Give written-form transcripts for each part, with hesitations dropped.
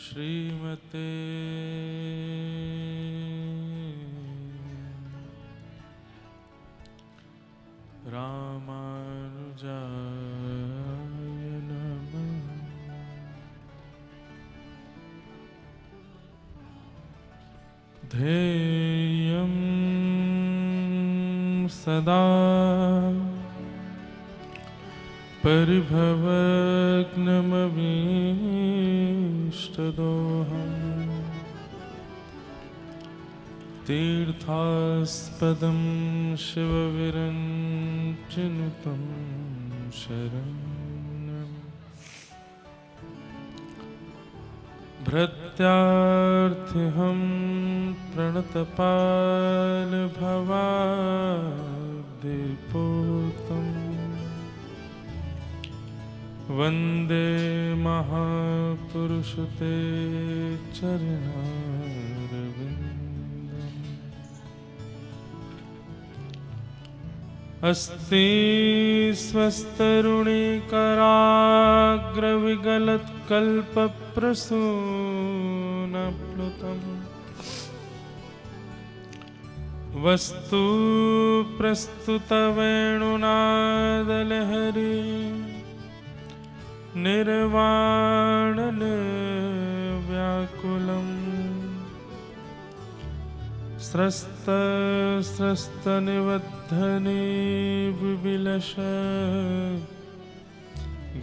श्रीमते रामानुजाय नमः। ध्येयं सदा परिभवग्नमभीष्टदोहम् तीर्थास्पदं शिवविरञ्चिनुतं शरणं भृत्यार्थिहं प्रणतपालभवाब्धिपूतं वन्दे महापुरुषते चरणारविन्दम्। अस्ति स्वस्तरुणिकराग्रविगलत्कल्पप्रसूनप्लुतम् वस्तु प्रस्तुतवेणुनादलहरी निर्वाणनिर्व्याकुलम् स्रस्तनिबद्धने विविलश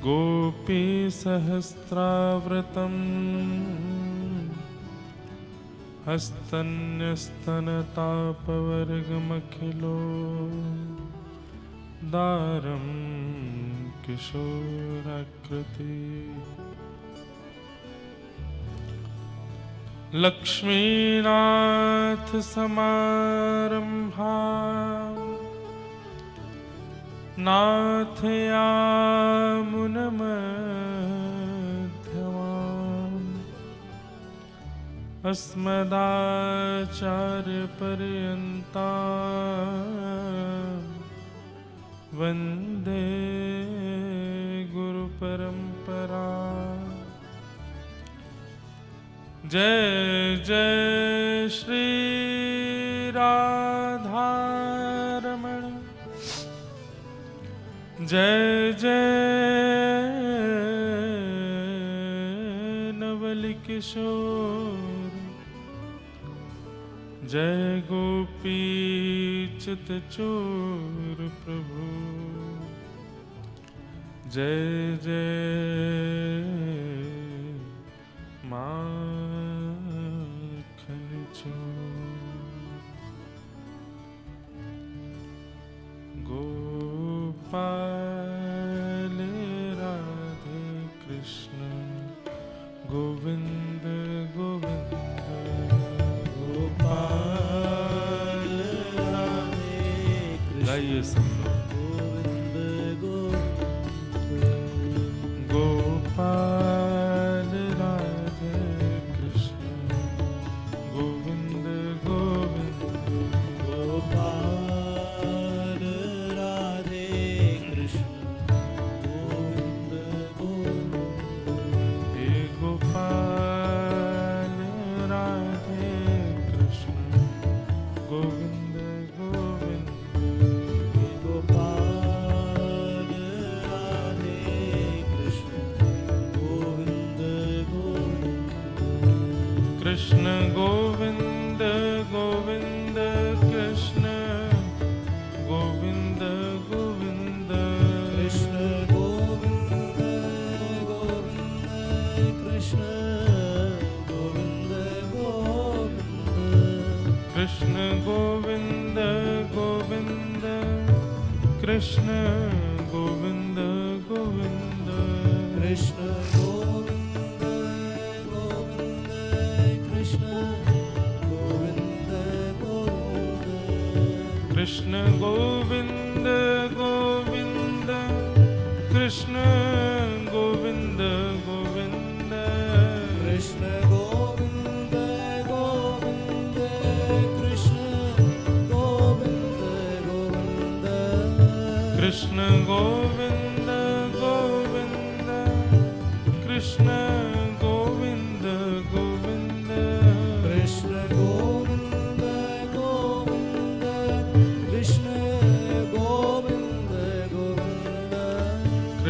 गोपीसहस्रावृतम् हस्तन्यस्तनतापवर्गमखिलो दारं किशोराकृति लक्ष्मीनाथ समारंभा नाथयामुनमध्यमाम् अस्मदाचार्यपर्यन्ता वन्दे गुरुपरम्परा। जय जय श्री राधारमण, जय जय नवलकिशोर, जय गोपीचितचोर प्रभु, जय जय माखन चोर। गोपाल राधे कृष्ण गोविंद गोविंद, गोपाल राधे कृष्ण गाइए सब गोविंद गोविंद, गोपाल राधे कृष्ण गोविंद गोविंद, गोपाल राधे कृष्ण गोविंद गोविंद, हे गोपाल राधे कृष्ण गोविंद गोविंद, हे गोपाल राधे कृष्ण गोविंद गोविंद, कृष्ण गोविंद गोविंद कृष्ण गोविंद गोविंद, कृष्ण गोविंद गोविंद कृष्ण गोविंद गोविंद, कृष्ण गोविंद गोविंद कृष्ण गोविंद गोविंद, कृष्ण गोविंद गोविंद कृष्ण गोविंद गोविंद, कृष्ण गोविंद गोविंद कृष्ण गोविंद गोविंद, कृष्ण गोविंद गोविंद कृष्ण गोविंद गोविंद, कृष्ण गोविंद गोविंद कृष्ण गोविंद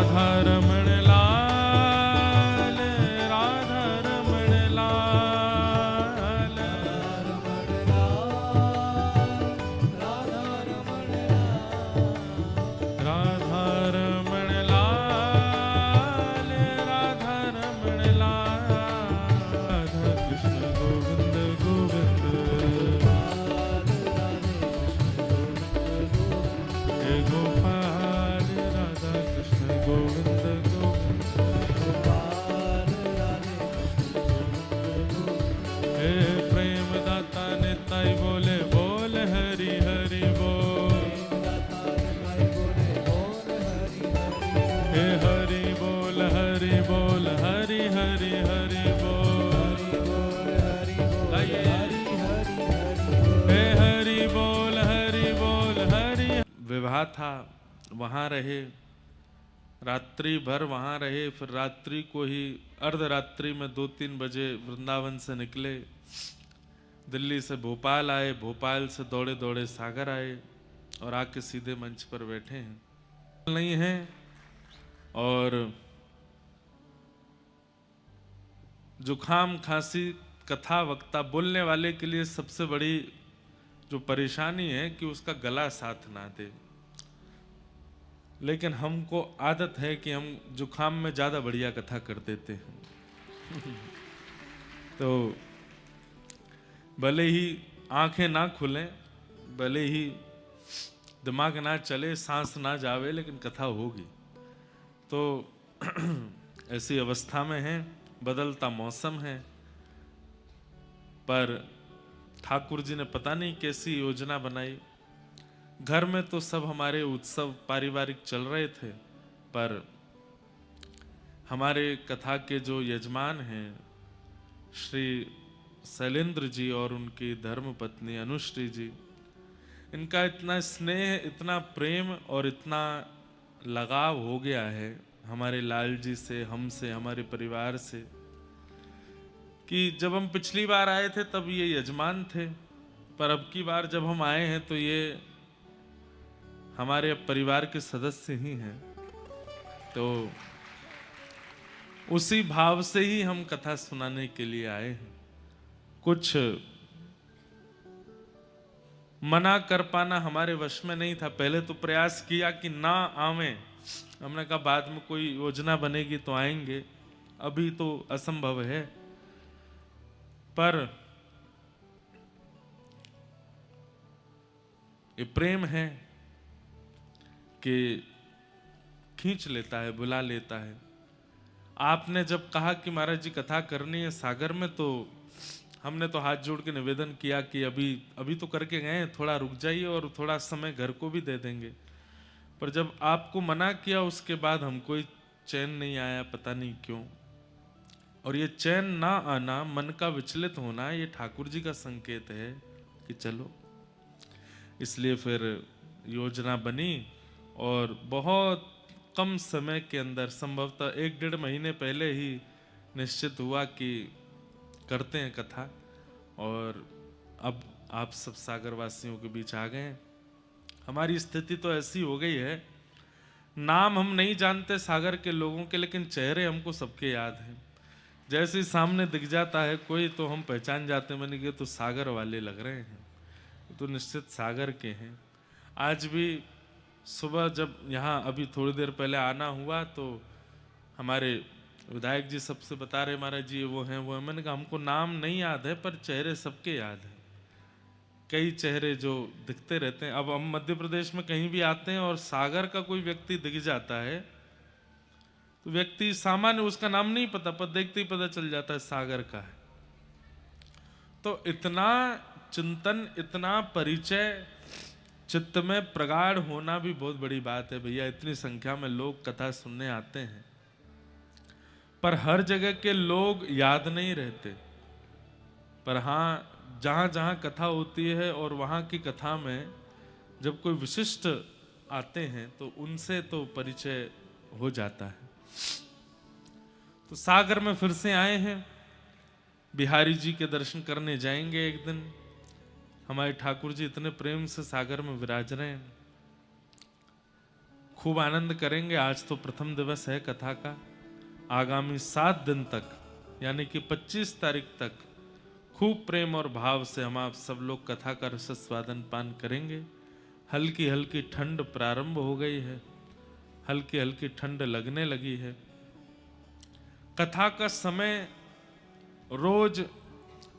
राधा रमण लाल, राधा रमण लाल, राधा रमण लाल, राधा रमण लाल, राधा कृष्ण गोविंद गोविंद, हे गोपाल राधा कृष्ण गोविंद गोविंद, हे प्रेम दाता निताई बोले बोल हरि हरि बोल, हे हरि बोल हरि बोल हरि हरि हरि बोल, आइए। हे हरि बोल हरि। विवाह था, वहाँ रहे, रात्रि भर वहाँ रहे, फिर रात्रि को ही अर्धरात्रि में 2-3 बजे वृंदावन से निकले, दिल्ली से भोपाल आए, भोपाल से दौड़े दौड़े सागर आए और आके सीधे मंच पर बैठे हैं। नहीं है और जुखाम खांसी कथा वक्ता बोलने वाले के लिए सबसे बड़ी जो परेशानी है कि उसका गला साथ ना दे, लेकिन हमको आदत है कि हम जुखाम में ज्यादा बढ़िया कथा कर देते हैं। तो भले ही आंखें ना खुलें, भले ही दिमाग ना चले, सांस ना जावे, लेकिन कथा होगी। तो ऐसी अवस्था में है, बदलता मौसम है, पर ठाकुर जी ने पता नहीं कैसी योजना बनाई। घर में तो सब हमारे उत्सव पारिवारिक चल रहे थे, पर हमारे कथा के जो यजमान हैं श्री शैलेंद्र जी और उनकी धर्मपत्नी अनुश्री जी, इनका इतना स्नेह, इतना प्रेम और इतना लगाव हो गया है हमारे लाल जी से, हमसे, हमारे परिवार से, कि जब हम पिछली बार आए थे तब ये यजमान थे, पर अब की बार जब हम आए हैं तो ये हमारे परिवार के सदस्य ही हैं। तो उसी भाव से ही हम कथा सुनाने के लिए आए हैं। कुछ मना कर पाना हमारे वश में नहीं था। पहले तो प्रयास किया कि ना आवें, हमने कहा बाद में कोई योजना बनेगी तो आएंगे, अभी तो असंभव है। पर ये प्रेम है कि खींच लेता है, बुला लेता है। आपने जब कहा कि महाराज जी कथा करनी है सागर में, तो हमने तो हाथ जोड़ के निवेदन किया कि अभी तो करके गए, थोड़ा रुक जाइए और थोड़ा समय घर को भी दे देंगे। पर जब आपको मना किया उसके बाद हमको चैन नहीं आया, पता नहीं क्यों। और ये चैन ना आना, मन का विचलित होना, ये ठाकुर जी का संकेत है कि चलो। इसलिए फिर योजना बनी और बहुत कम समय के अंदर, संभवतः 1-1.5 महीने पहले ही निश्चित हुआ कि करते हैं कथा। और अब आप सब सागर वासियों के बीच आ गए हैं। हमारी स्थिति तो ऐसी हो गई है, नाम हम नहीं जानते सागर के लोगों के, लेकिन चेहरे हमको सबके याद हैं। जैसे ही सामने दिख जाता है कोई तो हम पहचान जाते हैं, मैंने कहा तो सागर वाले लग रहे हैं, तो निश्चित सागर के हैं। आज भी सुबह जब यहाँ अभी थोड़ी देर पहले आना हुआ तो हमारे विधायक जी सबसे बता रहे महाराज जी वो हैं वो हैं। मैंने कहा हमको नाम नहीं याद है पर चेहरे सबके याद हैं। कई चेहरे जो दिखते रहते हैं। अब हम मध्य प्रदेश में कहीं भी आते हैं और सागर का कोई व्यक्ति दिख जाता है तो व्यक्ति सामान्य उसका नाम नहीं पता, पर देखते ही पता चल जाता है सागर का है। तो इतना चिंतन, इतना परिचय चित्त में प्रगाढ़ होना भी बहुत बड़ी बात है भैया। इतनी संख्या में लोग कथा सुनने आते हैं, पर हर जगह के लोग याद नहीं रहते। पर हाँ, जहाँ जहाँ कथा होती है और वहाँ की कथा में जब कोई विशिष्ट आते हैं तो उनसे तो परिचय हो जाता है। तो सागर में फिर से आए हैं, बिहारी जी के दर्शन करने जाएंगे एक दिन। हमारे ठाकुर जी इतने प्रेम से सागर में विराज रहे हैं। खूब आनंद करेंगे। आज तो प्रथम दिवस है कथा का। आगामी 7 दिन तक यानी कि 25 तारीख तक खूब प्रेम और भाव से हम आप सब लोग कथा का रसस्वादन पान करेंगे। हल्की हल्की ठंड प्रारंभ हो गई है, हल्की हल्की ठंड लगने लगी है। कथा का समय रोज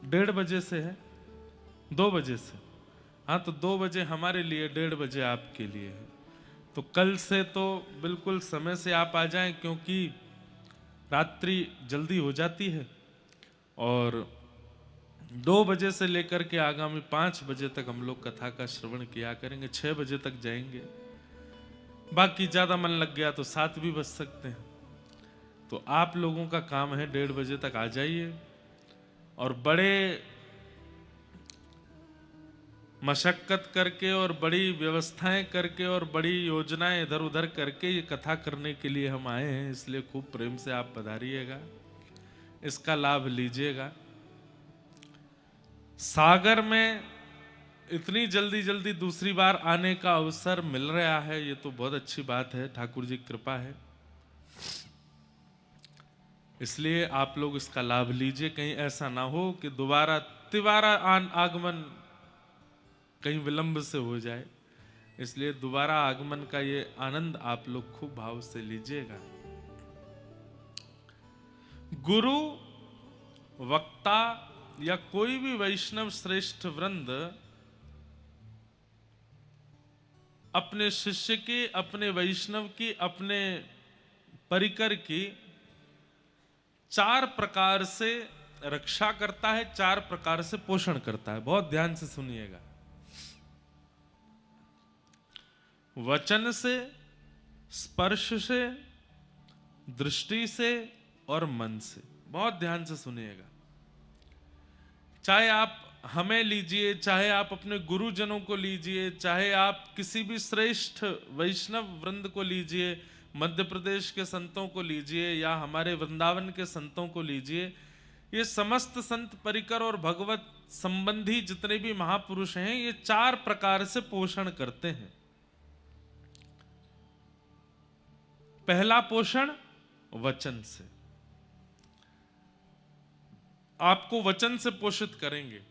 1:30 बजे से है, 2 बजे से। हाँ, तो 2 बजे हमारे लिए, 1:30 बजे आपके लिए है। तो कल से तो बिल्कुल समय से आप आ जाएं, क्योंकि रात्रि जल्दी हो जाती है। और 2 बजे से लेकर के आगामी 5 बजे तक हम लोग कथा का श्रवण किया करेंगे। 6 बजे तक जाएंगे। बाकी ज्यादा मन लग गया तो 7 भी बज सकते हैं। तो आप लोगों का काम है 1:30 बजे तक आ जाइए और बड़े मशक्कत करके और बड़ी व्यवस्थाएं करके और बड़ी योजनाएं इधर उधर करके ये कथा करने के लिए हम आए हैं। इसलिए खूब प्रेम से आप पधारिएगा, इसका लाभ लीजिएगा। सागर में इतनी जल्दी जल्दी दूसरी बार आने का अवसर मिल रहा है, ये तो बहुत अच्छी बात है, ठाकुर जी की कृपा है। इसलिए आप लोग इसका लाभ लीजिए। कहीं ऐसा ना हो कि दोबारा तिबारा आगमन कहीं विलंब से हो जाए। इसलिए दोबारा आगमन का ये आनंद आप लोग खूब भाव से लीजिएगा। गुरु, वक्ता या कोई भी वैष्णव श्रेष्ठ वृंद अपने शिष्य की, अपने वैष्णव की, अपने परिकर की 4 प्रकार से रक्षा करता है, 4 प्रकार से पोषण करता है। बहुत ध्यान से सुनिएगा। वचन से, स्पर्श से, दृष्टि से और मन से। बहुत ध्यान से सुनिएगा। चाहे आप हमें लीजिए, चाहे आप अपने गुरुजनों को लीजिए, चाहे आप किसी भी श्रेष्ठ वैष्णव वृंद को लीजिए, मध्य प्रदेश के संतों को लीजिए या हमारे वृंदावन के संतों को लीजिए, ये समस्त संत परिकर और भगवत संबंधी जितने भी महापुरुष हैं, ये 4 प्रकार से पोषण करते हैं। पहला पोषण वचन से। आपको वचन से पोषित करेंगे।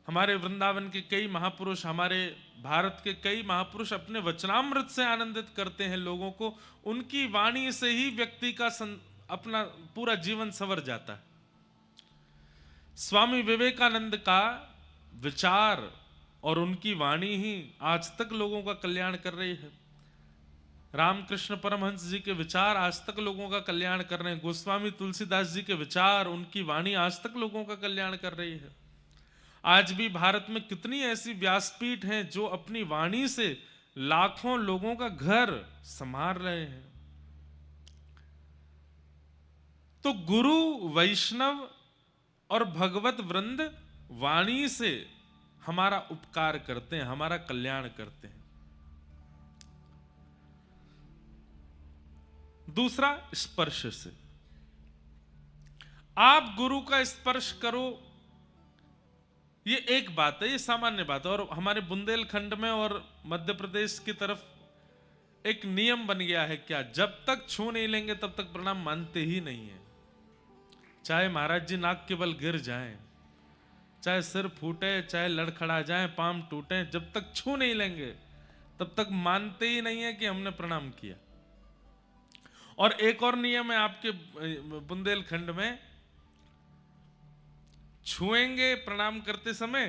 हमारे वृंदावन के कई महापुरुष, हमारे भारत के कई महापुरुष अपने वचनामृत से आनंदित करते हैं लोगों को। उनकी वाणी से ही व्यक्ति का अपना पूरा जीवन संवर जाता है। स्वामी विवेकानंद का विचार और उनकी वाणी ही आज तक लोगों का कल्याण कर रही है। रामकृष्ण परमहंस जी के विचार आज तक लोगों का कल्याण कर रहे हैं। गोस्वामी तुलसीदास जी के विचार, उनकी वाणी आज तक लोगों का कल्याण कर रही है। आज भी भारत में कितनी ऐसी व्यासपीठ हैं जो अपनी वाणी से लाखों लोगों का घर संभाल रहे हैं। तो गुरु, वैष्णव और भगवत वृंद वाणी से हमारा उपकार करते हैं, हमारा कल्याण करते हैं। दूसरा, स्पर्श से। आप गुरु का स्पर्श करो, ये एक बात है, ये सामान्य बात है। और हमारे बुंदेलखंड में और मध्य प्रदेश की तरफ एक नियम बन गया है, क्या, जब तक छू नहीं लेंगे तब तक प्रणाम मानते ही नहीं है। चाहे महाराज जी नाक के बल गिर जाएं, चाहे सिर फूटे, चाहे लड़खड़ा जाए, पांव टूटे, जब तक छू नहीं लेंगे तब तक मानते ही नहीं है कि हमने प्रणाम किया। और एक और नियम है आपके बुंदेलखंड में, छुएंगे प्रणाम करते समय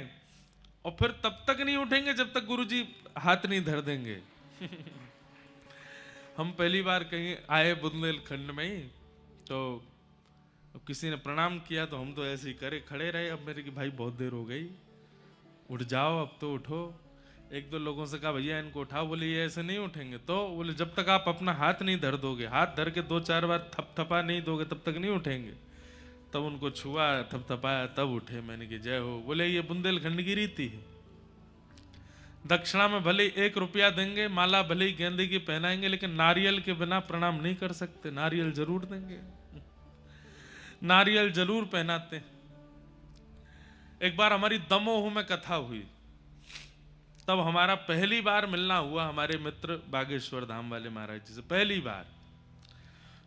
और फिर तब तक नहीं उठेंगे जब तक गुरुजी हाथ नहीं धर देंगे। हम पहली बार कहीं आए बुंदेलखंड में ही, तो किसी ने प्रणाम किया तो हम तो ऐसे ही करे खड़े रहे। अब मेरे की भाई बहुत देर हो गई, उठ जाओ, अब तो उठो। 1-2 लोगों से कहा भैया इनको उठाओ, बोले ये ऐसे नहीं उठेंगे। तो बोले जब तक आप अपना हाथ नहीं धर दोगे, हाथ धर के 2-4 बार थपथपा नहीं दोगे तब तक नहीं उठेंगे। तब उनको छुआ, थपथपाया, तब उठे। मैंने कि जय हो। बोले ये बुंदेलखंड की रीति है। दक्षिणा में भले 1 रुपया देंगे, माला भले ही गेंदे की पहनाएंगे, लेकिन नारियल के बिना प्रणाम नहीं कर सकते। नारियल जरूर देंगे, नारियल जरूर पहनाते। एक बार हमारी दमोह में कथा हुई, तब हमारा पहली बार मिलना हुआ हमारे मित्र बागेश्वर धाम वाले महाराज जी से, पहली बार।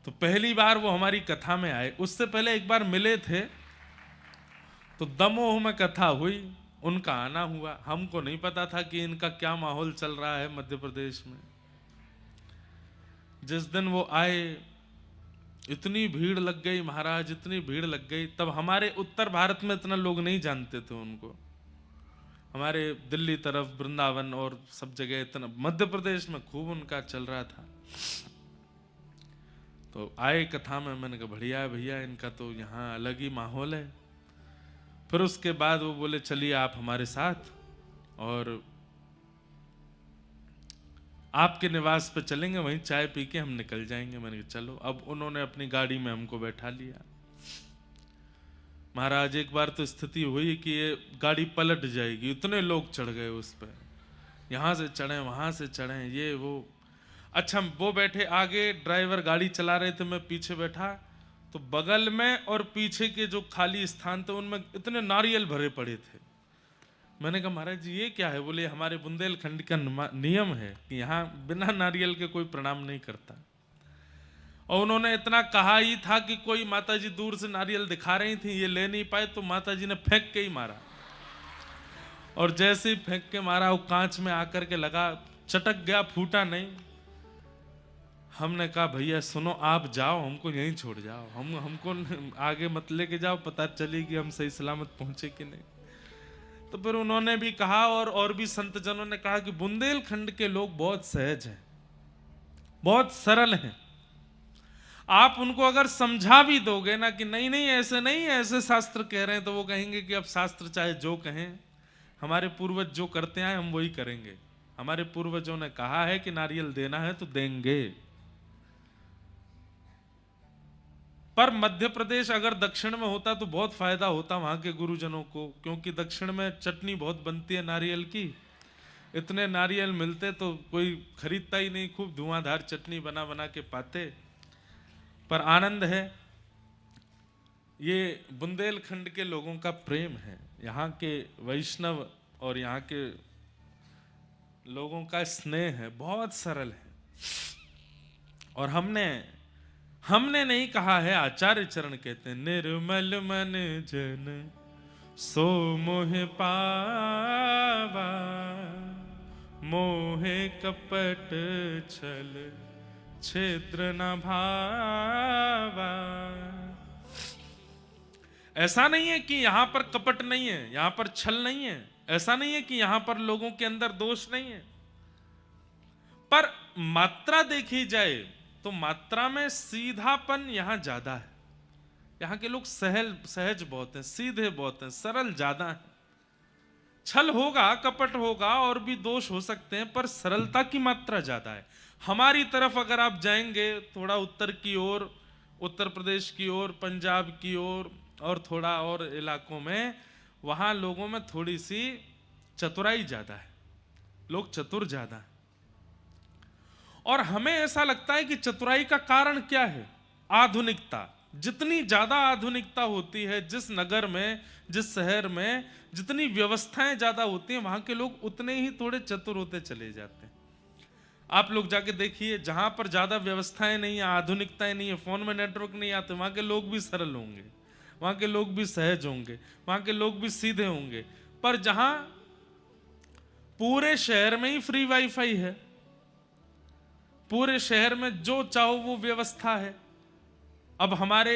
तो पहली बार वो हमारी कथा में आए। उससे पहले एक बार मिले थे तो दमोह में कथा हुई, उनका आना हुआ। हमको नहीं पता था कि इनका क्या माहौल चल रहा है मध्य प्रदेश में। जिस दिन वो आए इतनी भीड़ लग गई महाराज, इतनी भीड़ लग गई। तब हमारे उत्तर भारत में इतना लोग नहीं जानते थे उनको। हमारे दिल्ली तरफ वृंदावन और सब जगह इतना, मध्य प्रदेश में खूब उनका चल रहा था। तो आए कथा में, मैंने कहा बढ़िया है भैया, इनका तो यहाँ अलग ही माहौल है। फिर उसके बाद वो बोले चलिए आप हमारे साथ और आपके निवास पे चलेंगे, वहीं चाय पी के हम निकल जाएंगे। मैंने कहा चलो। अब उन्होंने अपनी गाड़ी में हमको बैठा लिया। महाराज एक बार तो स्थिति हुई कि ये गाड़ी पलट जाएगी, इतने लोग चढ़ गए उस पर, यहाँ से चढ़े वहाँ से चढ़े, ये वो। अच्छा वो बैठे आगे, ड्राइवर गाड़ी चला रहे थे, मैं पीछे बैठा। तो बगल में और पीछे के जो खाली स्थान थे उनमें इतने नारियल भरे पड़े थे। मैंने कहा महाराज जी ये क्या है? बोले हमारे बुंदेलखंड का नियम है कि यहाँ बिना नारियल के कोई प्रणाम नहीं करता। और उन्होंने इतना कहा ही था कि कोई माता जी दूर से नारियल दिखा रही थी, ये ले नहीं पाए, तो माता जी ने फेंक के ही मारा। और जैसे ही फेंक के मारा वो कांच में आकर के लगा, चटक गया, फूटा नहीं। हमने कहा भैया सुनो, आप जाओ, हमको यहीं छोड़ जाओ, हमको आगे मत लेके जाओ, पता चली कि हम सही सलामत पहुंचे कि नहीं। तो फिर उन्होंने भी कहा और भी संत जनों ने कहा कि बुंदेलखंड के लोग बहुत सहज हैं, बहुत सरल हैं। आप उनको अगर समझा भी दोगे ना कि नहीं नहीं ऐसे नहीं, ऐसे शास्त्र कह रहे हैं, तो वो कहेंगे कि अब शास्त्र चाहे जो कहें, हमारे पूर्वज जो करते आए हम वही करेंगे। हमारे पूर्वजों ने कहा है कि नारियल देना है तो देंगे। पर मध्य प्रदेश अगर दक्षिण में होता तो बहुत फायदा होता वहां के गुरुजनों को, क्योंकि दक्षिण में चटनी बहुत बनती है नारियल की। इतने नारियल मिलते तो कोई खरीदता ही नहीं, खूब धुआंधार चटनी बना बना के पाते। पर आनंद है, ये बुंदेलखंड के लोगों का प्रेम है, यहाँ के वैष्णव और यहाँ के लोगों का स्नेह है, बहुत सरल है। और हमने नहीं कहा है, आचार्य चरण कहते हैं, निर्मल मन जन सो मोह पावा, मोहे कपट छल छिद्र न भावा। ऐसा नहीं है कि यहां पर कपट नहीं है, यहां पर छल नहीं है, ऐसा नहीं है कि यहां पर लोगों के अंदर दोष नहीं है। पर मात्रा देखी जाए तो मात्रा में सीधापन यहां ज्यादा है। यहां के लोग सहज बहुत हैं, सीधे बहुत हैं, सरल ज्यादा हैं। छल होगा, कपट होगा और भी दोष हो सकते हैं, पर सरलता की मात्रा ज्यादा है। हमारी तरफ अगर आप जाएंगे थोड़ा उत्तर की ओर, उत्तर प्रदेश की ओर, पंजाब की ओर और थोड़ा और इलाकों में, वहां लोगों में थोड़ी सी चतुराई ज्यादा है, लोग चतुर ज्यादा है। और हमें ऐसा लगता है कि चतुराई का कारण क्या है? आधुनिकता। जितनी ज्यादा आधुनिकता होती है, जिस नगर में, जिस शहर में जितनी व्यवस्थाएं ज्यादा होती हैं, वहां के लोग उतने ही थोड़े चतुर होते चले जाते हैं। आप लोग जाके देखिए, जहां पर ज्यादा व्यवस्थाएं नहीं है, आधुनिकताएं नहीं है, फोन में नेटवर्क नहीं आते, वहां के लोग भी सरल होंगे, वहां के लोग भी सहज होंगे, वहां के लोग भी सीधे होंगे। पर जहां पूरे शहर में ही फ्री वाईफाई है, पूरे शहर में जो चाहो वो व्यवस्था है। अब हमारे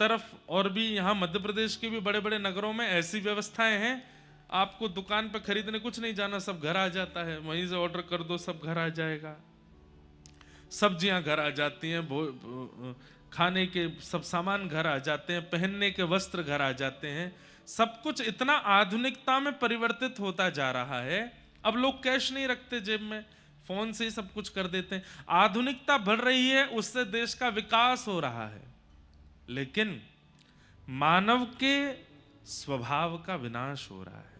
तरफ और भी यहाँ मध्य प्रदेश के भी बड़े बड़े नगरों में ऐसी व्यवस्थाएं हैं, आपको दुकान पे खरीदने कुछ नहीं जाना, सब घर आ जाता है, वहीं से ऑर्डर कर दो, सब घर आ जाएगा। सब्जियां घर आ जाती हैं, खाने के सब सामान घर आ जाते हैं, पहनने के वस्त्र घर आ जाते हैं। सब कुछ इतना आधुनिकता में परिवर्तित होता जा रहा है। अब लोग कैश नहीं रखते जेब में, फोन से ही सब कुछ कर देते हैं। आधुनिकता बढ़ रही है, उससे देश का विकास हो रहा है, लेकिन मानव के स्वभाव का विनाश हो रहा है।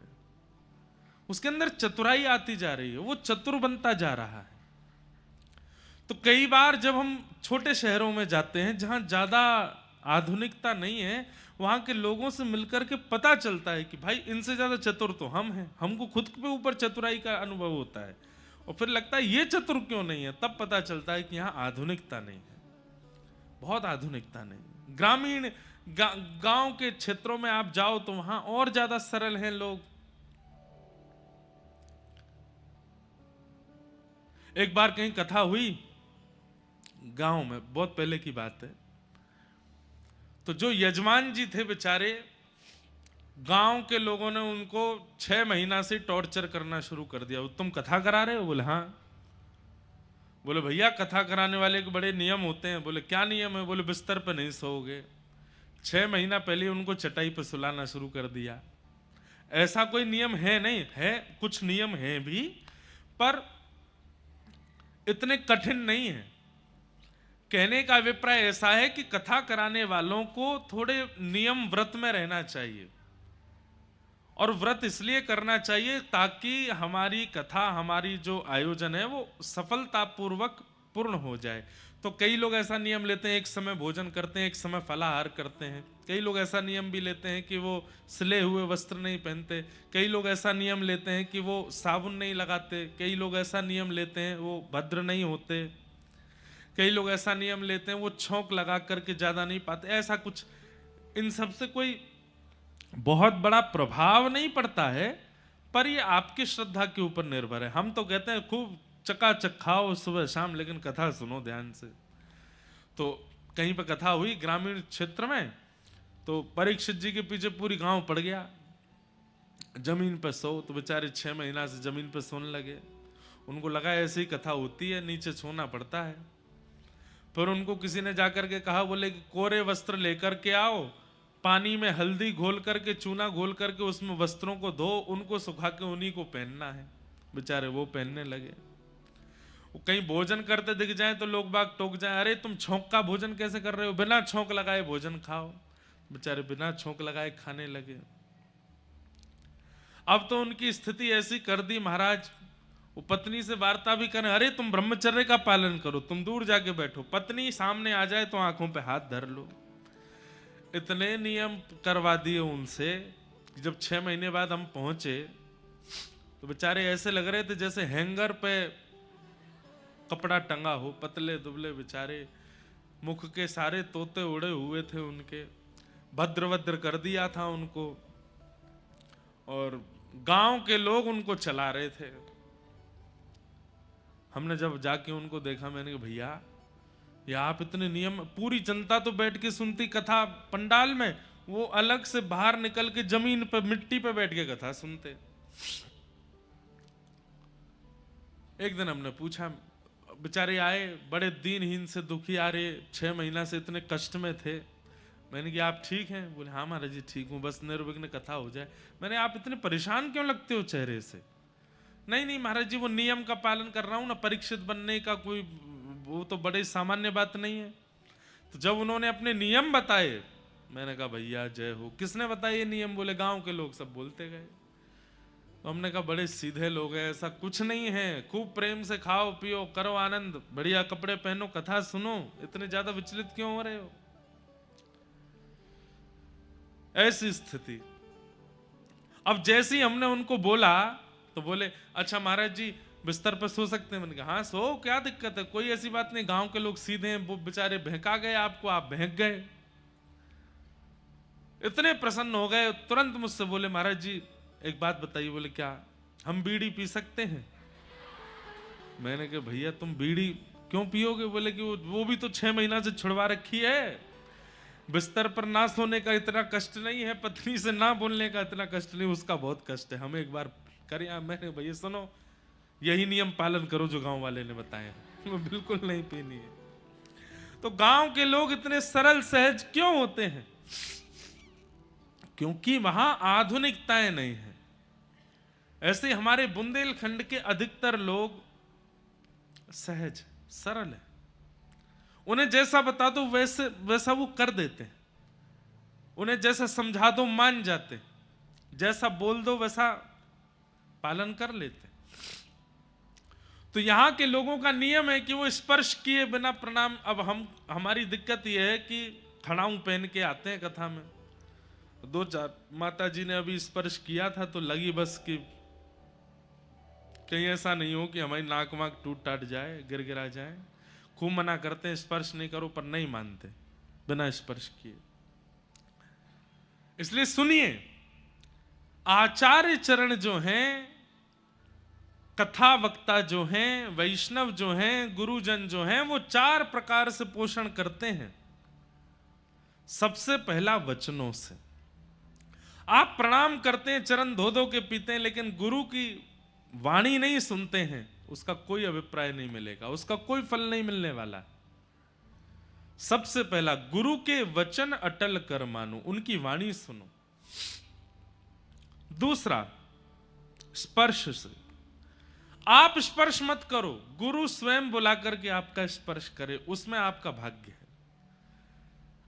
उसके अंदर चतुराई आती जा रही है, वो चतुर बनता जा रहा है। तो कई बार जब हम छोटे शहरों में जाते हैं, जहां ज्यादा आधुनिकता नहीं है, वहां के लोगों से मिलकर के पता चलता है कि भाई इनसे ज्यादा चतुर तो हम हैं, हमको खुद पे ऊपर चतुराई का अनुभव होता है, और फिर लगता है ये चतुर क्यों नहीं है, तब पता चलता है कि यहाँ आधुनिकता नहीं है, बहुत आधुनिकता नहीं। ग्रामीण गांव के क्षेत्रों में आप जाओ तो वहां और ज्यादा सरल हैं लोग। एक बार कहीं कथा हुई गांव में, बहुत पहले की बात है, तो जो यजमान जी थे बेचारे, गांव के लोगों ने उनको 6 महीना से टॉर्चर करना शुरू कर दिया। तुम कथा करा रहे हो? बोले हाँ। बोले भैया कथा कराने वाले के बड़े नियम होते हैं। बोले क्या नियम है? बोले बिस्तर पे नहीं सोओगे। 6 महीना पहले उनको चटाई पे सुलाना शुरू कर दिया। ऐसा कोई नियम है नहीं, है कुछ नियम है भी, पर इतने कठिन नहीं है। कहने का अभिप्राय ऐसा है कि कथा कराने वालों को थोड़े नियम व्रत में रहना चाहिए, और व्रत इसलिए करना चाहिए ताकि हमारी कथा, हमारी जो आयोजन है वो सफलतापूर्वक पूर्ण हो जाए। तो कई लोग ऐसा नियम लेते हैं, एक समय भोजन करते हैं, एक समय फलाहार करते हैं। कई लोग ऐसा नियम भी लेते हैं कि वो सिले हुए वस्त्र नहीं पहनते। कई लोग ऐसा नियम लेते हैं कि वो साबुन नहीं लगाते। कई लोग ऐसा नियम लेते हैं वो भद्र नहीं होते। कई लोग ऐसा नियम लेते हैं वो छौंक लगा करके ज्यादा नहीं पाते। ऐसा कुछ, इन सब से कोई बहुत बड़ा प्रभाव नहीं पड़ता है, पर ये आपकी श्रद्धा के ऊपर निर्भर है। हम तो कहते हैं खूब चकाचक खाओ सुबह शाम, लेकिन कथा सुनो ध्यान से। तो कहीं पर कथा हुई ग्रामीण क्षेत्र में, तो परीक्षित जी के पीछे पूरी गांव पड़ गया, जमीन पर सो। तो बेचारे 6 महीना से जमीन पर सोने लगे। उनको लगा ऐसी ही कथा होती है, नीचे सोना पड़ता है। फिर उनको किसी ने जाकर के कहा, बोले कि कोरे वस्त्र लेकर के आओ, पानी में हल्दी घोल करके, चूना घोल करके उसमें वस्त्रों को धो, उनको सुखा के उन्हीं को पहनना है। बेचारे वो पहनने लगे। वो कहीं भोजन करते दिख जाए तो लोग बाग टोक जाए, अरे तुम छौंक का भोजन कैसे कर रहे हो, बिना छौंक लगाए भोजन खाओ। बेचारे बिना छौंक लगाए खाने लगे। अब तो उनकी स्थिति ऐसी कर दी महाराज, वो पत्नी से वार्ता भी करें, अरे तुम ब्रह्मचर्य का पालन करो, तुम दूर जाके बैठो, पत्नी सामने आ जाए तो आंखों पे हाथ धर लो। इतने नियम करवा दिए उनसे कि जब 6 महीने बाद हम पहुंचे तो बेचारे ऐसे लग रहे थे जैसे हैंगर पे कपड़ा टंगा हो, पतले दुबले बेचारे, मुख के सारे तोते उड़े हुए थे उनके, भद्र भद्र कर दिया था उनको, और गांव के लोग उनको चला रहे थे। हमने जब जाके उनको देखा, मैंने कहा भैया ये आप इतने नियम, पूरी जनता तो बैठ के सुनती कथा पंडाल में, वो अलग से बाहर निकल के जमीन पे मिट्टी पे बैठ के कथा सुनते। एक दिन हमने पूछा, बेचारे आए बड़े दीनहीन से, दुखी आ रहे, 6 महीना से इतने कष्ट में थे। मैंने कहा आप ठीक हैं? बोले हाँ महाराज जी ठीक हूँ, बस निर्विघ्न कथा हो जाए। मैंने आप इतने परेशान क्यों लगते हो चेहरे से? नहीं नहीं महाराज जी वो नियम का पालन कर रहा हूँ ना, परीक्षित बनने का कोई वो तो बड़े सामान्य बात नहीं है। तो जब उन्होंने अपने नियम बताए, मैंने कहा भैया जय हो। किसने बताए ये नियम? बोले गांव के लोग सब बोलते गए। तो हमने कहा बड़े सीधे लोग हैं, ऐसा कुछ नहीं है, खूब प्रेम से खाओ पियो, करो आनंद, बढ़िया कपड़े पहनो, कथा सुनो, इतने ज्यादा विचलित क्यों हो रहे हो? ऐसी स्थिति। अब जैसे ही हमने उनको बोला तो बोले अच्छा महाराज जी बिस्तर पर सो सकते हैं? मैंने कहा हाँ सो, क्या दिक्कत है, कोई ऐसी बात नहीं, गांव के लोग सीधे हैं, वो बेचारे बहका गए आपको, आप बहक गए। इतने प्रसन्न हो गए, तुरंत मुझसे बोले महाराज जी एक बात बताइए। बोले क्या? हम बीड़ी पी सकते हैं? मैंने कहा भैया तुम बीड़ी क्यों पियोगे? बोले कि वो भी तो 6 महीना से छुड़वा रखी है, बिस्तर पर ना सोने का इतना कष्ट नहीं है, पत्नी से ना बोलने का इतना कष्ट नहीं, उसका बहुत कष्ट है, हमें एक बार करिए। मैंने भैया सुनो, यही नियम पालन करो जो गांव वाले ने बताए, बिल्कुल नहीं पीनी है। तो गांव के लोग इतने सरल सहज क्यों होते हैं? क्योंकि वहां आधुनिकताएं नहीं है। ऐसे हमारे बुंदेलखंड के अधिकतर लोग सहज सरल है, उन्हें जैसा बता दो वैसे वैसा वो कर देते हैं, उन्हें जैसा समझा दो मान जाते, जैसा बोल दो वैसा पालन कर लेते। तो यहां के लोगों का नियम है कि वो स्पर्श किए बिना प्रणाम। अब हमारी दिक्कत यह है कि खड़ाऊं पहन के आते हैं कथा में, दो चार माता जी ने अभी स्पर्श किया था तो लगी बस कि कहीं ऐसा नहीं हो कि हमारी नाक वाक टूट टाट जाए, गिर जाए। खूब मना करते हैं स्पर्श नहीं करो, पर नहीं मानते बिना स्पर्श किए। इसलिए सुनिए, आचार्य चरण जो हैं, कथा वक्ता जो हैं, वैष्णव जो हैं, गुरुजन जो हैं, वो 4 प्रकार से पोषण करते हैं। सबसे पहला वचनों से। आप प्रणाम करते हैं, चरण धो धो के पीते हैं, लेकिन गुरु की वाणी नहीं सुनते हैं, उसका कोई अभिप्राय नहीं मिलेगा, उसका कोई फल नहीं मिलने वाला। सबसे पहला, गुरु के वचन अटल कर मानो, उनकी वाणी सुनो। दूसरा, स्पर्श से। आप स्पर्श मत करो, गुरु स्वयं बुला करके आपका स्पर्श करे, उसमें आपका भाग्य है।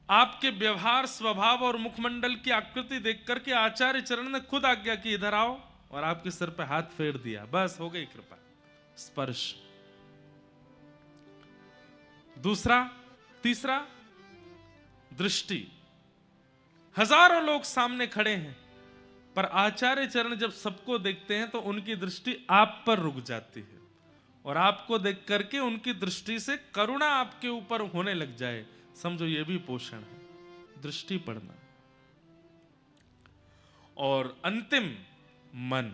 आपके व्यवहार, स्वभाव और मुखमंडल की आकृति देख करके आचार्य चरण ने खुद आज्ञा की, इधर आओ, और आपके सिर पे हाथ फेर दिया, बस हो गई कृपा। स्पर्श। दूसरा, तीसरा, दृष्टि। हजारों लोग सामने खड़े हैं, पर आचार्य चरण जब सबको देखते हैं तो उनकी दृष्टि आप पर रुक जाती है, और आपको देख करके उनकी दृष्टि से करुणा आपके ऊपर होने लग जाए, समझो ये भी पोषण है, दृष्टि पड़ना। और अंतिम, मन।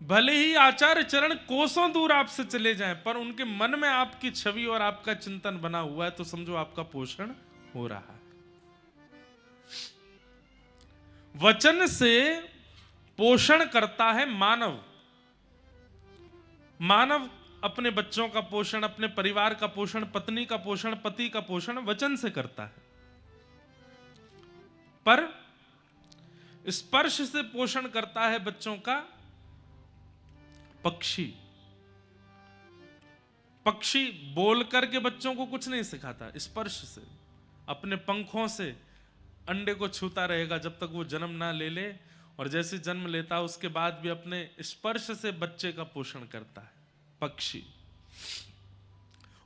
भले ही आचार्य चरण कोसों दूर आपसे चले जाएं, पर उनके मन में आपकी छवि और आपका चिंतन बना हुआ है, तो समझो आपका पोषण हो रहा है। वचन से पोषण करता है मानव। मानव अपने बच्चों का पोषण, अपने परिवार का पोषण, पत्नी का पोषण, पति का पोषण वचन से करता है। पर स्पर्श से पोषण करता है बच्चों का पक्षी। पक्षी बोल करके बच्चों को कुछ नहीं सिखाता, स्पर्श से, अपने पंखों से अंडे को छूता रहेगा जब तक वो जन्म ना ले ले, और जैसे जन्म लेता है उसके बाद भी अपने स्पर्श से बच्चे का पोषण करता है पक्षी।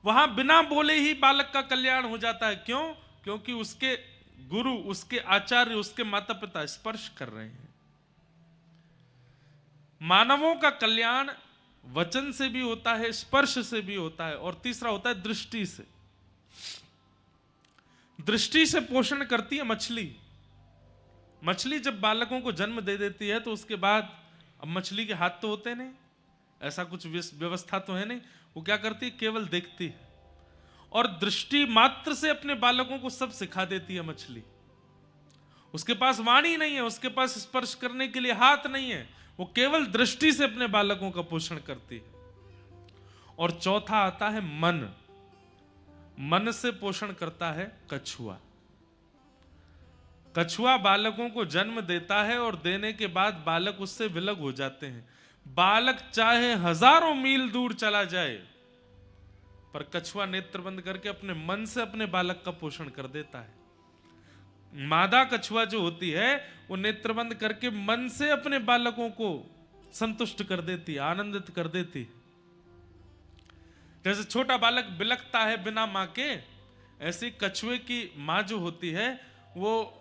वहां बिना बोले ही बालक का कल्याण हो जाता है। क्यों? क्योंकि उसके गुरु, उसके आचार्य, उसके माता पिता स्पर्श कर रहे हैं। मानवों का कल्याण वचन से भी होता है, स्पर्श से भी होता है, और तीसरा होता है दृष्टि से। दृष्टि से पोषण करती है मछली। मछली जब बालकों को जन्म दे देती है तो उसके बाद, अब मछली के हाथ तो होते नहीं, ऐसा कुछ व्यवस्था तो है नहीं, वो क्या करती है, केवल देखती है, और दृष्टि मात्र से अपने बालकों को सब सिखा देती है मछली। उसके पास वाणी नहीं है, उसके पास स्पर्श करने के लिए हाथ नहीं है, वो केवल दृष्टि से अपने बालकों का पोषण करती है। और चौथा आता है मन। मन से पोषण करता है कछुआ। कछुआ बालकों को जन्म देता है, और देने के बाद बालक उससे विलग हो जाते हैं। बालक चाहे हजारों मील दूर चला जाए, पर कछुआ नेत्र बंद करके अपने मन से अपने बालक का पोषण कर देता है। मादा कछुआ जो होती है वो नेत्र बंद करके मन से अपने बालकों को संतुष्ट कर देती है, आनंदित कर देती है। जैसे छोटा बालक बिलखता है बिना मां के, ऐसी कछुए की मां जो होती है वो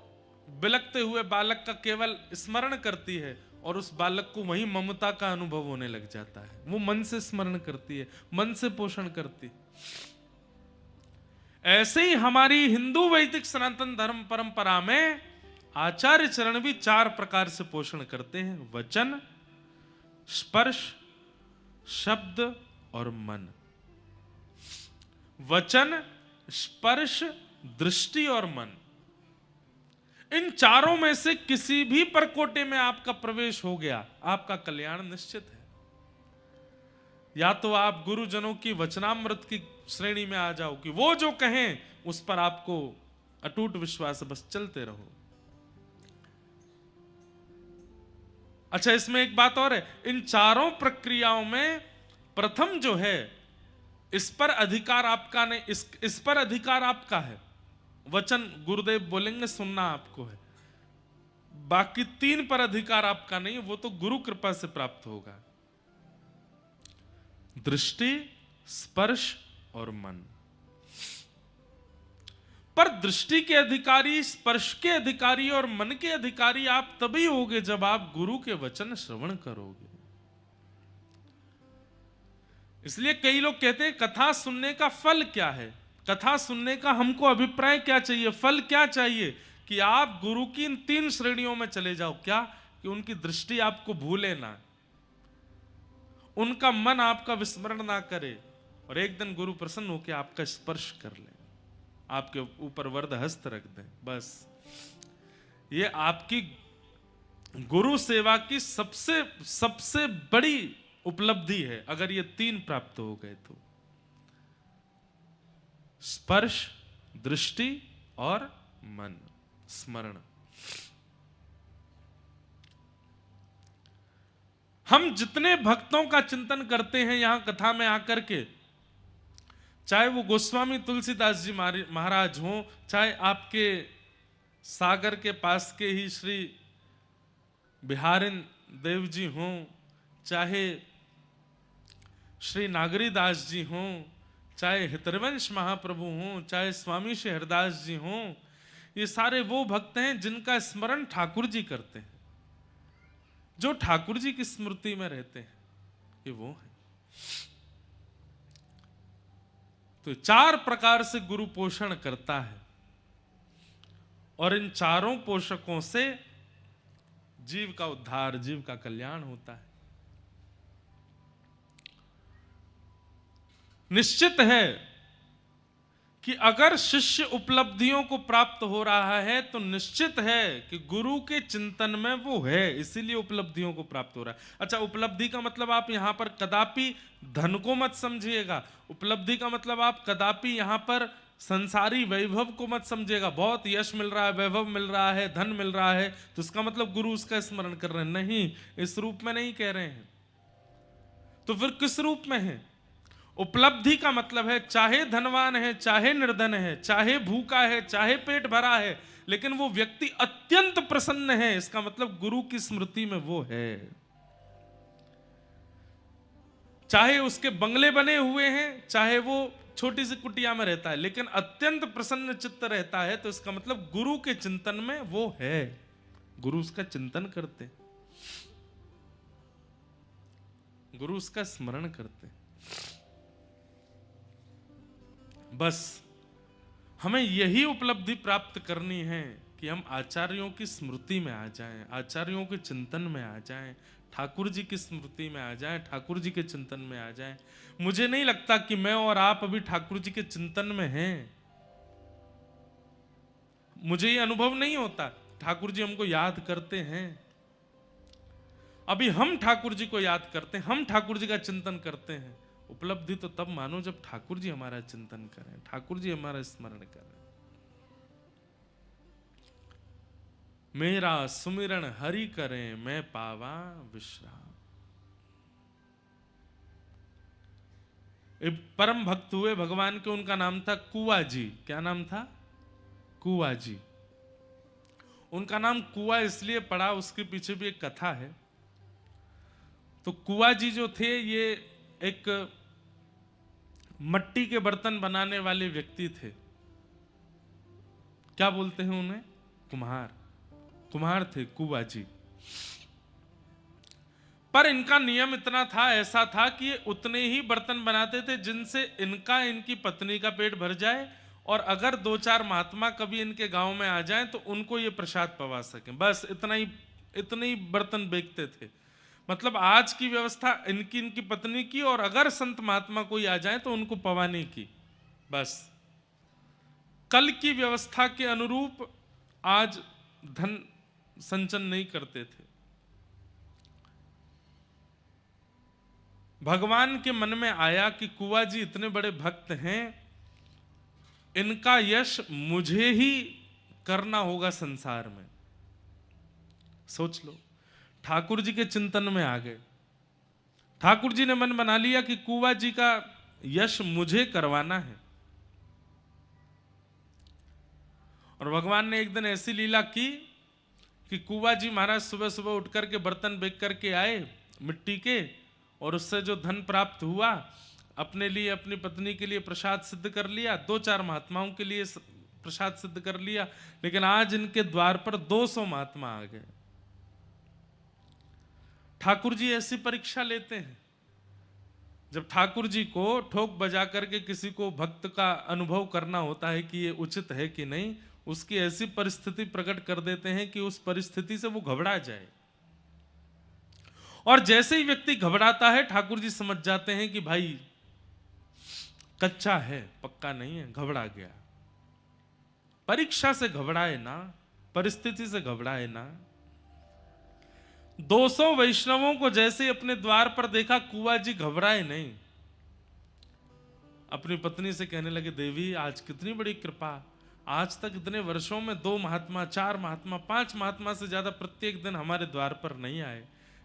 बिलखते हुए बालक का केवल स्मरण करती है, और उस बालक को वही ममता का अनुभव होने लग जाता है। वो मन से स्मरण करती है, मन से पोषण करती है। ऐसे ही हमारी हिंदू वैदिक सनातन धर्म परंपरा में आचार्य चरण भी 4 प्रकार से पोषण करते हैं: वचन, स्पर्श, शब्द और मन। वचन, स्पर्श, दृष्टि और मन, इन चारों में से किसी भी परकोटे में आपका प्रवेश हो गया, आपका कल्याण निश्चित है। या तो आप गुरुजनों की वचनामृत की श्रेणी में आ जाओ कि वो जो कहें उस पर आपको अटूट विश्वास, बस चलते रहो। अच्छा, इसमें एक बात और है, इन चारों प्रक्रियाओं में प्रथम जो है, इस पर अधिकार आपका नहीं, इस पर अधिकार आपका है। वचन गुरुदेव बोलेंगे, सुनना आपको है। बाकी 3 पर अधिकार आपका नहीं, वो तो गुरु कृपा से प्राप्त होगा। दृष्टि, स्पर्श और मन। पर दृष्टि के अधिकारी, स्पर्श के अधिकारी और मन के अधिकारी आप तभी होगे जब आप गुरु के वचन श्रवण करोगे। इसलिए कई लोग कहते हैं कथा सुनने का फल क्या है, कथा सुनने का हमको अभिप्राय क्या चाहिए, फल क्या चाहिए? कि आप गुरु की इन 3 श्रेणियों में चले जाओ। क्या? कि उनकी दृष्टि आपको भूले ना, उनका मन आपका विस्मरण ना करे, और एक दिन गुरु प्रसन्न होकर आपका स्पर्श कर ले, आपके ऊपर वरद हस्त रख दे। बस ये आपकी गुरु सेवा की सबसे बड़ी उपलब्धि है। अगर ये 3 प्राप्त हो गए तो स्पर्श, दृष्टि और मन, स्मरण। हम जितने भक्तों का चिंतन करते हैं यहां कथा में आकर के, चाहे वो गोस्वामी तुलसीदास जी महाराज हों, चाहे आपके सागर के पास के ही श्री बिहारिन देव जी हों, चाहे श्री नागरीदास जी हों, चाहे हितरवंश महाप्रभु हों, चाहे स्वामी श्री हरदास जी हों, ये सारे वो भक्त हैं जिनका स्मरण ठाकुर जी करते हैं, जो ठाकुर जी की स्मृति में रहते हैं, ये वो है। तो 4 प्रकार से गुरु पोषण करता है, और इन चारों पोषकों से जीव का उद्धार, जीव का कल्याण होता है। निश्चित है कि अगर शिष्य उपलब्धियों को प्राप्त हो रहा है तो निश्चित है कि गुरु के चिंतन में वो है, इसीलिए उपलब्धियों को प्राप्त हो रहा है। अच्छा, उपलब्धि का मतलब आप यहां पर कदापि धन को मत समझिएगा। उपलब्धि का मतलब आप कदापि यहां पर संसारी वैभव को मत समझिएगा। बहुत यश मिल रहा है, वैभव मिल रहा है, धन मिल रहा है, तो इसका मतलब गुरु उसका स्मरण कर रहे हैं, नहीं, इस रूप में नहीं कह रहे हैं। तो फिर किस रूप में है? उपलब्धि का मतलब है चाहे धनवान है, चाहे निर्धन है, चाहे भूखा है, चाहे पेट भरा है, लेकिन वो व्यक्ति अत्यंत प्रसन्न है, इसका मतलब गुरु की स्मृति में वो है। चाहे उसके बंगले बने हुए हैं, चाहे वो छोटी सी कुटिया में रहता है, लेकिन अत्यंत प्रसन्न चित्त रहता है, तो इसका मतलब गुरु के चिंतन में वो है, गुरु उसका चिंतन करते, गुरु उसका स्मरण करते। बस हमें यही उपलब्धि प्राप्त करनी है कि हम आचार्यों की स्मृति में आ जाएं, आचार्यों के चिंतन में आ जाएं, ठाकुर जी की स्मृति में आ जाएं, ठाकुर जी के चिंतन में आ जाएं। मुझे नहीं लगता कि मैं और आप अभी ठाकुर जी के चिंतन में हैं। मुझे ये अनुभव नहीं होता ठाकुर जी हमको याद करते हैं। अभी हम ठाकुर जी को याद करते हैं, हम ठाकुर जी का चिंतन करते हैं। उपलब्धि तो तब मानो जब ठाकुर जी हमारा चिंतन करें, ठाकुर जी हमारा स्मरण करें। मेरा सुमिरन हरि करें, मैं पावा विश्राम। एक परम भक्त हुए भगवान के, उनका नाम था कुआ जी। क्या नाम था? कुआ जी। उनका नाम कुआ इसलिए पड़ा, उसके पीछे भी एक कथा है। तो कुआ जी जो थे, ये एक मट्टी के बर्तन बनाने वाले व्यक्ति थे। क्या बोलते हैं उन्हें? कुम्हार। कुम्हार थे कुआ जी। पर इनका नियम इतना था, ऐसा था कि ये उतने ही बर्तन बनाते थे जिनसे इनकी पत्नी का पेट भर जाए, और अगर 2-4 महात्मा कभी इनके गांव में आ जाएं तो उनको ये प्रसाद पवा सकें। बस इतने ही बर्तन बेचते थे। मतलब आज की व्यवस्था इनकी पत्नी की, और अगर संत महात्मा कोई आ जाए तो उनको पवाने की। बस कल की व्यवस्था के अनुरूप आज धन संचन नहीं करते थे। भगवान के मन में आया कि कुआ जी इतने बड़े भक्त हैं, इनका यश मुझे ही करना होगा संसार में। सोच लो, ठाकुर जी के चिंतन में आ गए। ठाकुर जी ने मन बना लिया कि कुआ जी का यश मुझे करवाना है। और भगवान ने एक दिन ऐसी लीला की कि कुआ जी महाराज सुबह सुबह उठ करके बर्तन बेच करके आए मिट्टी के, और उससे जो धन प्राप्त हुआ अपने लिए, अपनी पत्नी के लिए प्रसाद सिद्ध कर लिया, 2-4 महात्माओं के लिए प्रसाद सिद्ध कर लिया, लेकिन आज इनके द्वार पर 200 महात्मा आ गए। ठाकुर जी ऐसी परीक्षा लेते हैं। जब ठाकुर जी को ठोक बजा करके किसी को भक्त का अनुभव करना होता है कि ये उचित है कि नहीं, उसकी ऐसी परिस्थिति प्रकट कर देते हैं कि उस परिस्थिति से वो घबरा जाए। और जैसे ही व्यक्ति घबराता है, ठाकुर जी समझ जाते हैं कि भाई कच्चा है, पक्का नहीं है, घबरा गया। परीक्षा से घबराए ना, परिस्थिति से घबराए ना। 200 वैष्णवों को जैसे ही अपने द्वार पर देखा, कुआ जी घबराए नहीं। अपनी पत्नी से कहने लगे, देवी आज कितनी बड़ी कृपा, आज तक इतने वर्षों में 2 महात्मा, 4 महात्मा, 5 महात्मा से ज्यादा प्रत्येक दिन हमारे द्वार पर नहीं आए,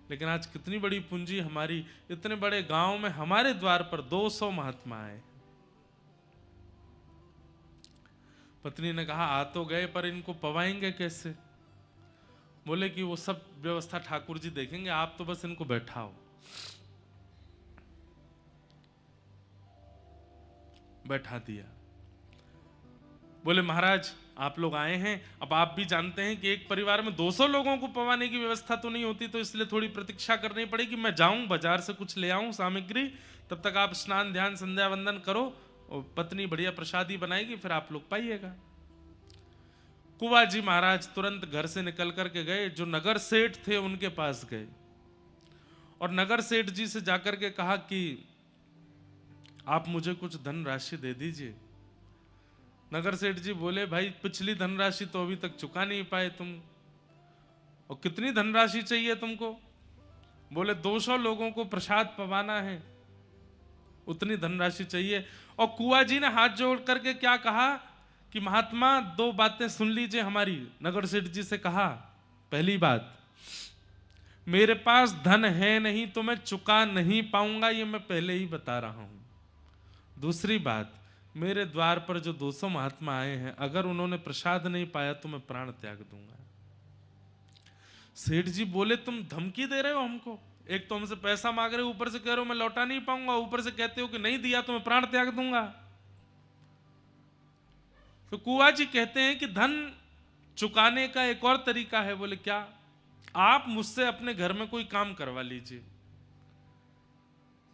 लेकिन आज कितनी बड़ी पूंजी हमारी, इतने बड़े गांव में हमारे द्वार पर 200 महात्मा आए। पत्नी ने कहा, आ तो गए पर इनको पवाएंगे कैसे? बोले कि वो सब व्यवस्था ठाकुर जी देखेंगे, आप तो बस इनको बैठाओ। बैठा दिया। बोले महाराज आप लोग आए हैं, अब आप भी जानते हैं कि एक परिवार में 200 लोगों को पवाने की व्यवस्था तो नहीं होती, तो इसलिए थोड़ी प्रतीक्षा करनी पड़ेगी। मैं जाऊं बाजार से कुछ ले आऊं सामग्री, तब तक आप स्नान ध्यान संध्या वंदन करो, और पत्नी बढ़िया प्रसादी बनाएगी, फिर आप लोग पाइएगा। कुआ जी महाराज तुरंत घर से निकल करके गए, जो नगर सेठ थे उनके पास गए और नगर सेठ जी से जाकर के कहा कि आप मुझे कुछ धन राशि दे दीजिए। नगर सेठ जी बोले, भाई पिछली धनराशि तो अभी तक चुका नहीं पाए तुम, और कितनी धनराशि चाहिए तुमको? बोले 200 लोगों को प्रसाद पवाना है, उतनी धनराशि चाहिए। और कुआ जी ने हाथ जोड़ करके क्या कहा कि महात्मा 2 बातें सुन लीजिए हमारी। नगर सेठ जी से कहा, पहली बात, मेरे पास धन है नहीं तो मैं चुका नहीं पाऊंगा, ये मैं पहले ही बता रहा हूं। दूसरी बात, मेरे द्वार पर जो 200 महात्मा आए हैं, अगर उन्होंने प्रसाद नहीं पाया तो मैं प्राण त्याग दूंगा। सेठ जी बोले, तुम धमकी दे रहे हो हमको? एक तो हमसे पैसा मांग रहे हो, ऊपर से कह रहे हो मैं लौटा नहीं पाऊंगा, ऊपर से कहते हो कि नहीं दिया तो मैं प्राण त्याग दूंगा। तो कुआ जी कहते हैं कि धन चुकाने का एक और तरीका है। बोले क्या? आप मुझसे अपने घर में कोई काम करवा लीजिए,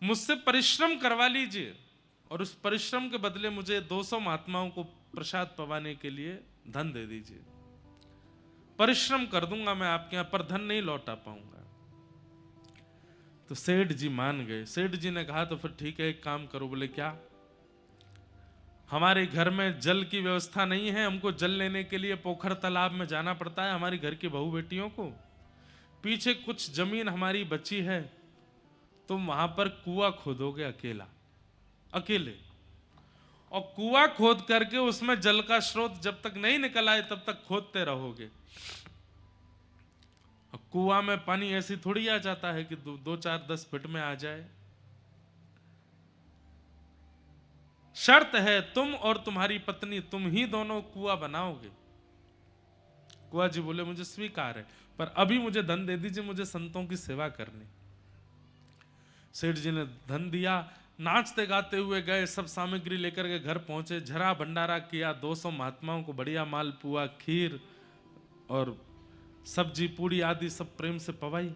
मुझसे परिश्रम करवा लीजिए, और उस परिश्रम के बदले मुझे 200 महात्माओं को प्रसाद पवाने के लिए धन दे दीजिए। परिश्रम कर दूंगा मैं आपके यहां, पर धन नहीं लौटा पाऊंगा। तो सेठ जी मान गए। सेठ जी ने कहा, तो फिर ठीक है, एक काम करो। बोले क्या? हमारे घर में जल की व्यवस्था नहीं है, हमको जल लेने के लिए पोखर तालाब में जाना पड़ता है हमारी घर की बहू बेटियों को। पीछे कुछ जमीन हमारी बची है, तुम वहां पर कुआं खोदोगे अकेले, और कुआं खोद करके उसमें जल का स्रोत जब तक नहीं निकल आए तब तक खोदते रहोगे। कुआं में पानी ऐसी थोड़ी आ जाता है कि 2, 4, 10 फीट में आ जाए। शर्त है तुम और तुम्हारी पत्नी, तुम ही दोनों कुआं बनाओगे। कुआ जी बोले, मुझे स्वीकार है, पर अभी मुझे धन दे दीजिए, मुझे संतों की सेवा करनी। सेठ जी ने धन दिया। नाचते गाते हुए गए, सब सामग्री लेकर के घर पहुंचे, झरा भंडारा किया, 200 महात्माओं को बढ़िया मालपुआ, खीर और सब्जी पूड़ी आदि सब प्रेम से पवाई।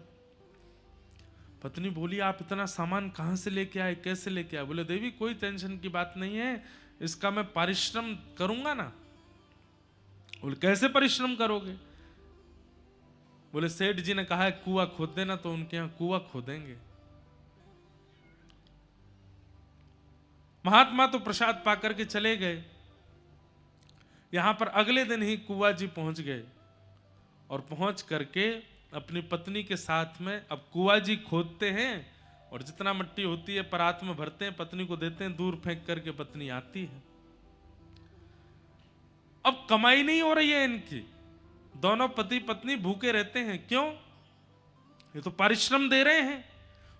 पत्नी बोली, आप इतना सामान कहां से लेके आए, कैसे लेके आए? बोले, देवी कोई टेंशन की बात नहीं है, इसका मैं परिश्रम करूंगा ना। बोले, कैसे परिश्रम करोगे? बोले, सेठ जी ने कहा है कुआं खोद देना, तो उनके यहां कुआं खोदेंगे। महात्मा तो प्रसाद पाकर के चले गए। यहां पर अगले दिन ही कुआ जी पहुंच गए, और पहुंच करके अपनी पत्नी के साथ में, अब कुआ जी खोदते हैं और जितना मिट्टी होती है परात में भरते हैं, पत्नी को देते हैं, दूर फेंक करके पत्नी आती है। अब कमाई नहीं हो रही है इनकी, दोनों पति पत्नी भूखे रहते हैं। क्यों? ये तो परिश्रम दे रहे हैं,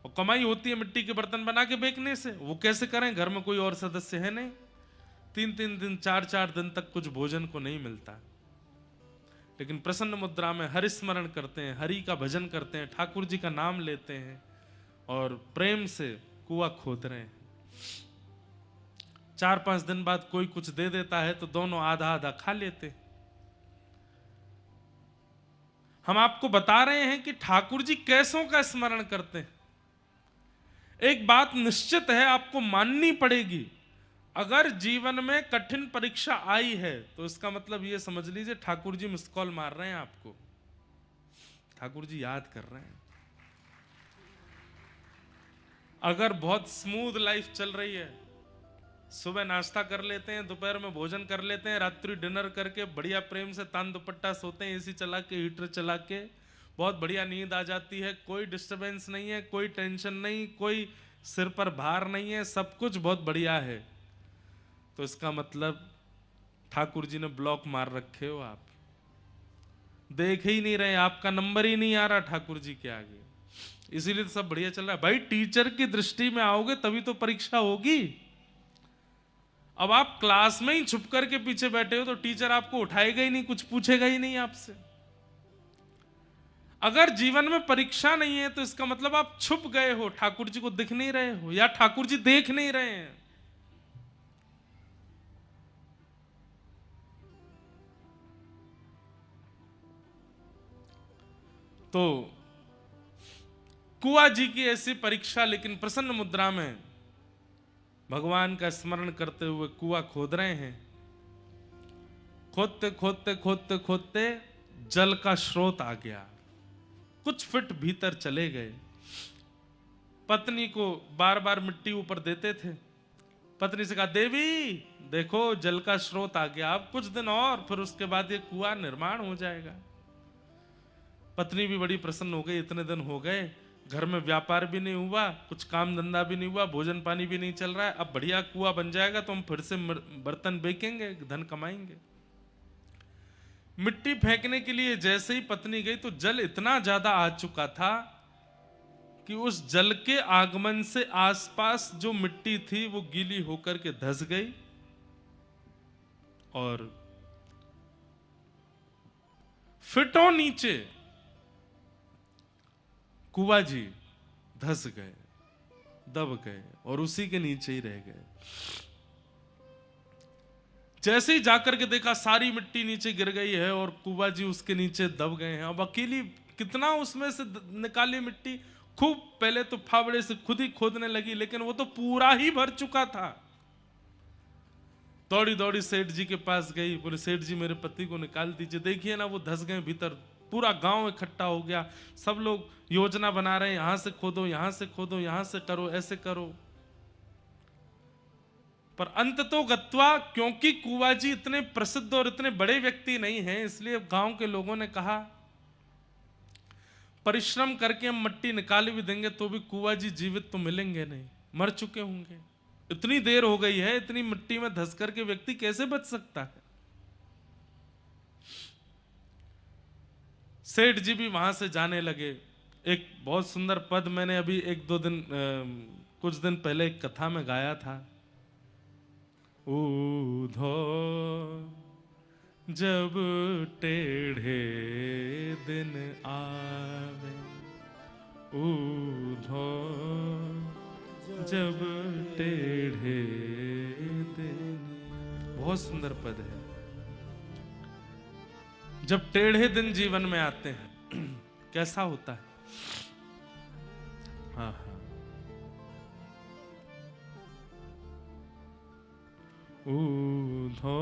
और कमाई होती है मिट्टी के बर्तन बना के बेचने से। वो कैसे करें? घर में कोई और सदस्य है नहीं, 3-3 दिन 4-4 दिन तक कुछ भोजन को नहीं मिलता। लेकिन प्रसन्न मुद्रा में हरि स्मरण करते हैं, हरि का भजन करते हैं, ठाकुर जी का नाम लेते हैं, और प्रेम से कुआं खोद रहे हैं। 4-5 दिन बाद कोई कुछ दे देता है तो दोनों आधा आधा खा लेते। हम आपको बता रहे हैं कि ठाकुर जी कैसों का स्मरण करते हैं। एक बात निश्चित है, आपको माननी पड़ेगी, अगर जीवन में कठिन परीक्षा आई है तो इसका मतलब ये समझ लीजिए ठाकुर जी मिस कॉल मार रहे हैं आपको, ठाकुर जी याद कर रहे हैं। अगर बहुत स्मूथ लाइफ चल रही है, सुबह नाश्ता कर लेते हैं, दोपहर में भोजन कर लेते हैं, रात्रि डिनर करके बढ़िया प्रेम से तान दुपट्टा सोते हैं, एसी चला के, हीटर चला के, बहुत बढ़िया नींद आ जाती है, कोई डिस्टरबेंस नहीं है, कोई टेंशन नहीं, कोई सिर पर भार नहीं है, सब कुछ बहुत बढ़िया है, तो इसका मतलब ठाकुर जी ने ब्लॉक मार रखे हो, आप देख ही नहीं रहे, आपका नंबर ही नहीं आ रहा ठाकुर जी के आगे, इसीलिए तो सब बढ़िया चल रहा है। भाई टीचर की दृष्टि में आओगे तभी तो परीक्षा होगी। अब आप क्लास में ही छुप करके पीछे बैठे हो तो टीचर आपको उठाएगा ही नहीं, कुछ पूछेगा ही नहीं आपसे। अगर जीवन में परीक्षा नहीं है तो इसका मतलब आप छुप गए हो, ठाकुर जी को दिख नहीं रहे हो, या ठाकुर जी देख नहीं रहे हैं। तो कुआ जी की ऐसी परीक्षा, लेकिन प्रसन्न मुद्रा में भगवान का स्मरण करते हुए कुआ खोद रहे हैं। खोदते खोदते खोदते खोदते जल का स्रोत आ गया, कुछ फीट भीतर चले गए। पत्नी को बार बार मिट्टी ऊपर देते थे। पत्नी से कहा, देवी देखो जल का स्रोत आ गया, अब कुछ दिन और फिर उसके बाद ये कुआं निर्माण हो जाएगा। पत्नी भी बड़ी प्रसन्न हो गई, इतने दिन हो गए, घर में व्यापार भी नहीं हुआ, कुछ काम धंधा भी नहीं हुआ, भोजन पानी भी नहीं चल रहा है, अब बढ़िया कुआं बन जाएगा तो हम फिर से बर्तन बेचेंगे, धन कमाएंगे। मिट्टी फेंकने के लिए जैसे ही पत्नी गई तो जल इतना ज्यादा आ चुका था कि उस जल के आगमन से आसपास जो मिट्टी थी वो गीली होकर के धंस गई और फिटों नीचे कुआ जी धंस गए, दब गए और उसी के नीचे ही रह गए। जैसे ही जाकर के देखा सारी मिट्टी नीचे गिर गई है और कुआ जी उसके नीचे दब गए हैं। अब अकेली कितना उसमें से निकाली मिट्टी, खूब पहले तो फावड़े से खुद ही खोदने लगी, लेकिन वो तो पूरा ही भर चुका था। दौड़ी दौड़ी सेठ जी के पास गई, बोले सेठ जी मेरे पति को निकाल दीजिए, देखिए ना वो धंस गए भीतर। पूरा गांव इकट्ठा हो गया, सब लोग योजना बना रहे हैं, यहां से खोदो, यहां से खोदो, यहां से करो, ऐसे करो। पर अंत तो गत्वा, क्योंकि कुआ जी इतने प्रसिद्ध और इतने बड़े व्यक्ति नहीं हैं, इसलिए गांव के लोगों ने कहा परिश्रम करके हम मिट्टी निकाल भी देंगे तो भी कुआ जी जीवित तो मिलेंगे नहीं, मर चुके होंगे। इतनी देर हो गई है, इतनी मिट्टी में धंस करके व्यक्ति कैसे बच सकता है। सेठ जी भी वहां से जाने लगे। एक बहुत सुंदर पद मैंने अभी कुछ दिन पहले एक कथा में गाया था। ऊधो जब टेढ़े दिन आवे, ऊधो जब टेढ़े दिन, बहुत सुंदर पद है। जब टेढ़े दिन जीवन में आते हैं कैसा होता है। हाँ हाँ, ऊधो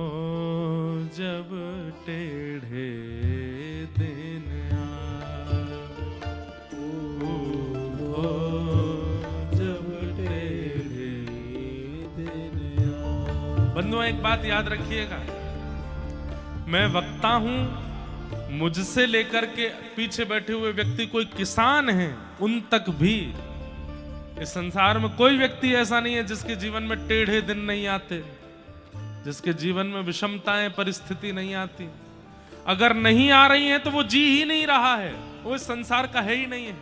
जब टेढ़े दिन आवे, ऊधो जब टेढ़े दिन आवे। बंधुओं एक बात याद रखिएगा, मैं वक्ता हूं, मुझसे लेकर के पीछे बैठे हुए व्यक्ति कोई किसान हैं, उन तक भी इस संसार में कोई व्यक्ति ऐसा नहीं है जिसके जीवन में टेढ़े दिन नहीं आते, जिसके जीवन में विषमताएं परिस्थिति नहीं आती। अगर नहीं आ रही हैं तो वो जी ही नहीं रहा है, वो इस संसार का है ही नहीं है।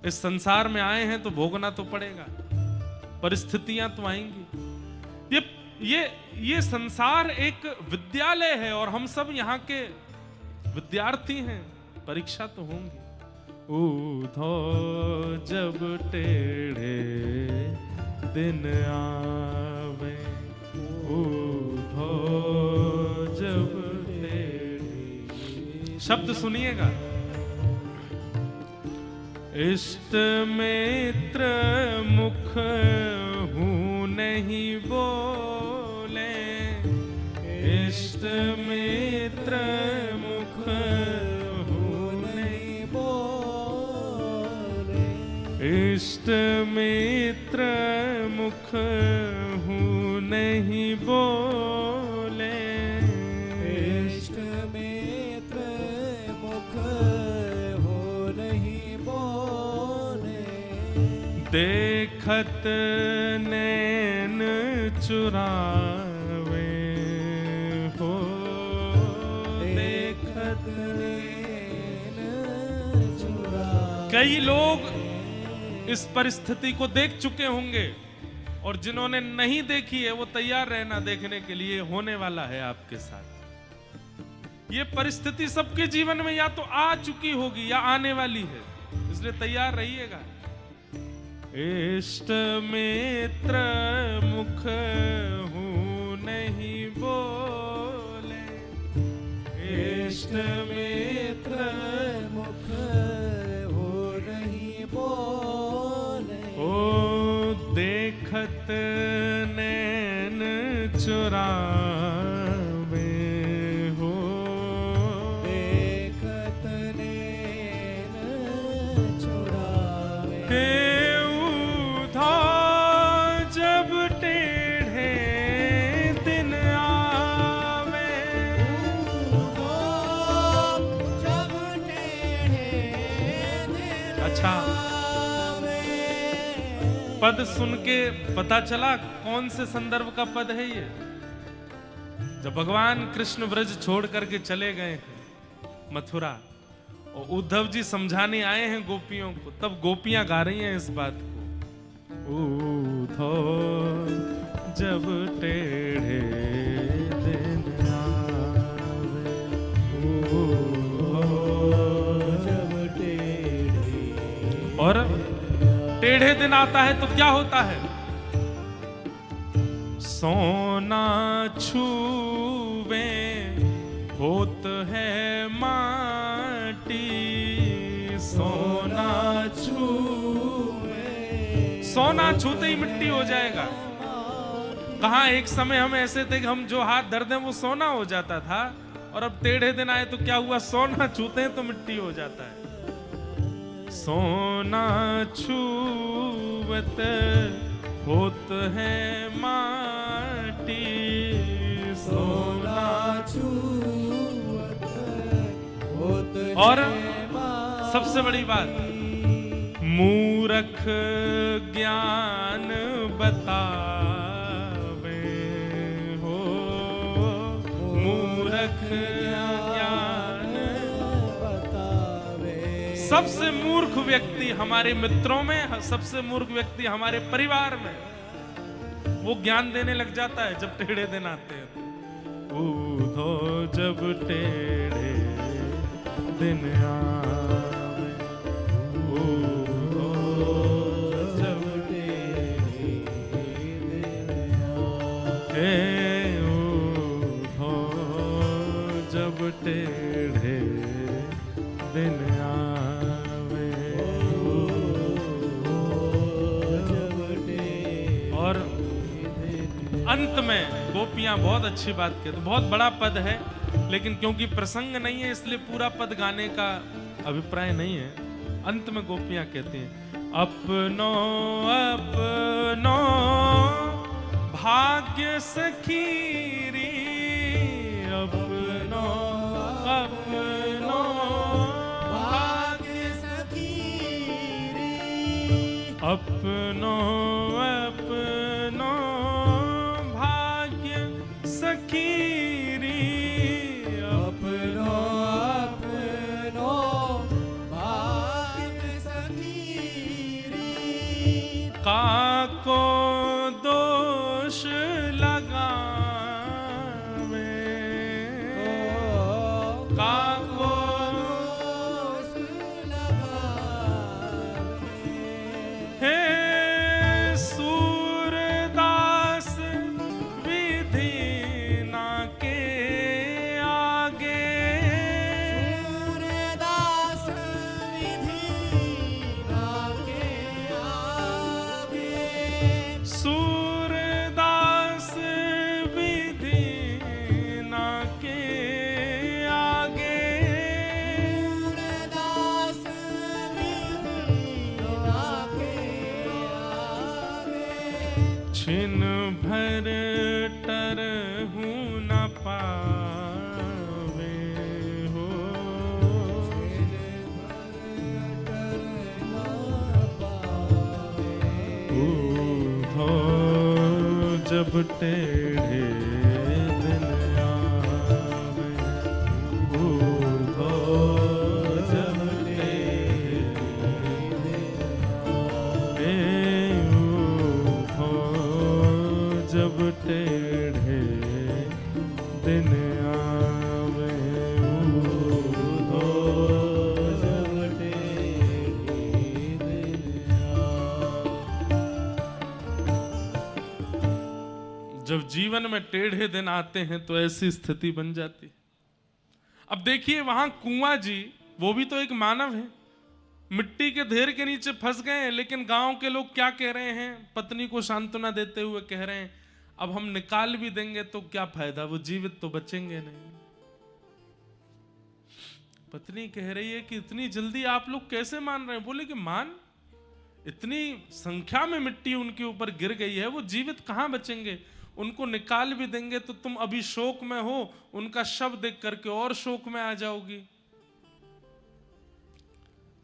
इस संसार में आए हैं तो भोगना तो पड़ेगा, परिस्थितियां तो आएंगी। ये संसार एक विद्यालय है और हम सब यहाँ के विद्यार्थी हैं, परीक्षा तो होंगी। ऊधो जब टेढ़े दिन आ शब्द सुनिएगा। इष्ट मित्र मुख हूँ नहीं बोले, इष्ट मित्र मुख हूँ नहीं बोले, इष्ट मित्र मुख हूँ नहीं बोले, इष्ट मित्र मुख हो नहीं बोले, देखत नैन चुरावे हो, देखत नैन चुरा। कई लोग इस परिस्थिति को देख चुके होंगे और जिन्होंने नहीं देखी है वो तैयार रहना देखने के लिए, होने वाला है आपके साथ। ये परिस्थिति सबके जीवन में या तो आ चुकी होगी या आने वाली है, इसलिए तैयार रहिएगा। इष्ट मित्र मुख हूँ नहीं बोले, इष्ट मित्र मुख हो नहीं बोले, ओ देखत नैन चुरावे हो, देखत नैन चुरावे, जब टेढ़े दिन आवे, जब टेढ़े दिन अच्छा आवे। पद सुन के पता चला कौन से संदर्भ का पद है ये। जब भगवान कृष्ण ब्रज छोड़ करके चले गए हैं मथुरा और उद्धव जी समझाने आए हैं गोपियों को, तब गोपियां गा रही हैं इस बात को। उद्धव जब टेढ़े दिन आवे, जब टेढ़े और टेढ़े दिन आता है तो क्या होता है? सोना छूवे होत है माटी, सोना छूवे, सोना छूते ही मिट्टी हो जाएगा। कहाँ एक समय हम ऐसे थे कि हम जो हाथ धर दें वो सोना हो जाता था, और अब टेढ़े दिन आए तो क्या हुआ? सोना छूते हैं तो मिट्टी हो जाता है। सोना छूवत होत है माटी, सोना छूवत होत है और माटी। सबसे बड़ी बात, मूरख ज्ञान बतावे हो, मूरख ज्ञान बतावे। सबसे मूर्ख व्यक्ति हमारे मित्रों में, सबसे मूर्ख व्यक्ति हमारे परिवार में, वो ज्ञान देने लग जाता है जब टेढ़े दिन आते हैं। उद्धव जब टेढ़े दिन आवे, उद्धव जब टेढ़े दिन हे उद्धव जब टेढ़े दिन आवे, जब टेढ़े और अंत में गोपियां बहुत अच्छी बात कहती, बहुत बड़ा पद है लेकिन क्योंकि प्रसंग नहीं है इसलिए पूरा पद गाने का अभिप्राय नहीं है। अंत में गोपियां कहती हैं, अपनो अपनो भाग्य सखीरी, अपनो अपनो भाग्य सखीरी, अपनो अपनो भाग्य सखीरी, अपनो अपनो भाग्य सखीरी, काको दोष लगावे, काको दोष लगावे। हे सूरदास विधि ना के आगे, छिन भर टरहु न पावे हो। ऊधो जब टेढ़े दिन आवे, ऊधो जब टेढ़े ऊधो जब टेढ़े दिन आवे, ऊधो जब टेढ़े दिन आवे। जब जीवन में टेढ़े दिन आते हैं तो ऐसी स्थिति बन जाती। अब देखिए वहां कुआं जी, वो भी तो एक मानव है, मिट्टी के ढेर के नीचे फंस गए हैं, लेकिन गांव के लोग क्या कह रहे हैं, पत्नी को सांत्वना देते हुए कह रहे हैं अब हम निकाल भी देंगे तो क्या फायदा, वो जीवित तो बचेंगे नहीं। पत्नी कह रही है कि इतनी जल्दी आप लोग कैसे मान रहे हैं? बोले कि मान, इतनी संख्या में मिट्टी उनके ऊपर गिर गई है, वो जीवित कहां बचेंगे, उनको निकाल भी देंगे तो तुम अभी शोक में हो, उनका शव देख करके और शोक में आ जाओगी,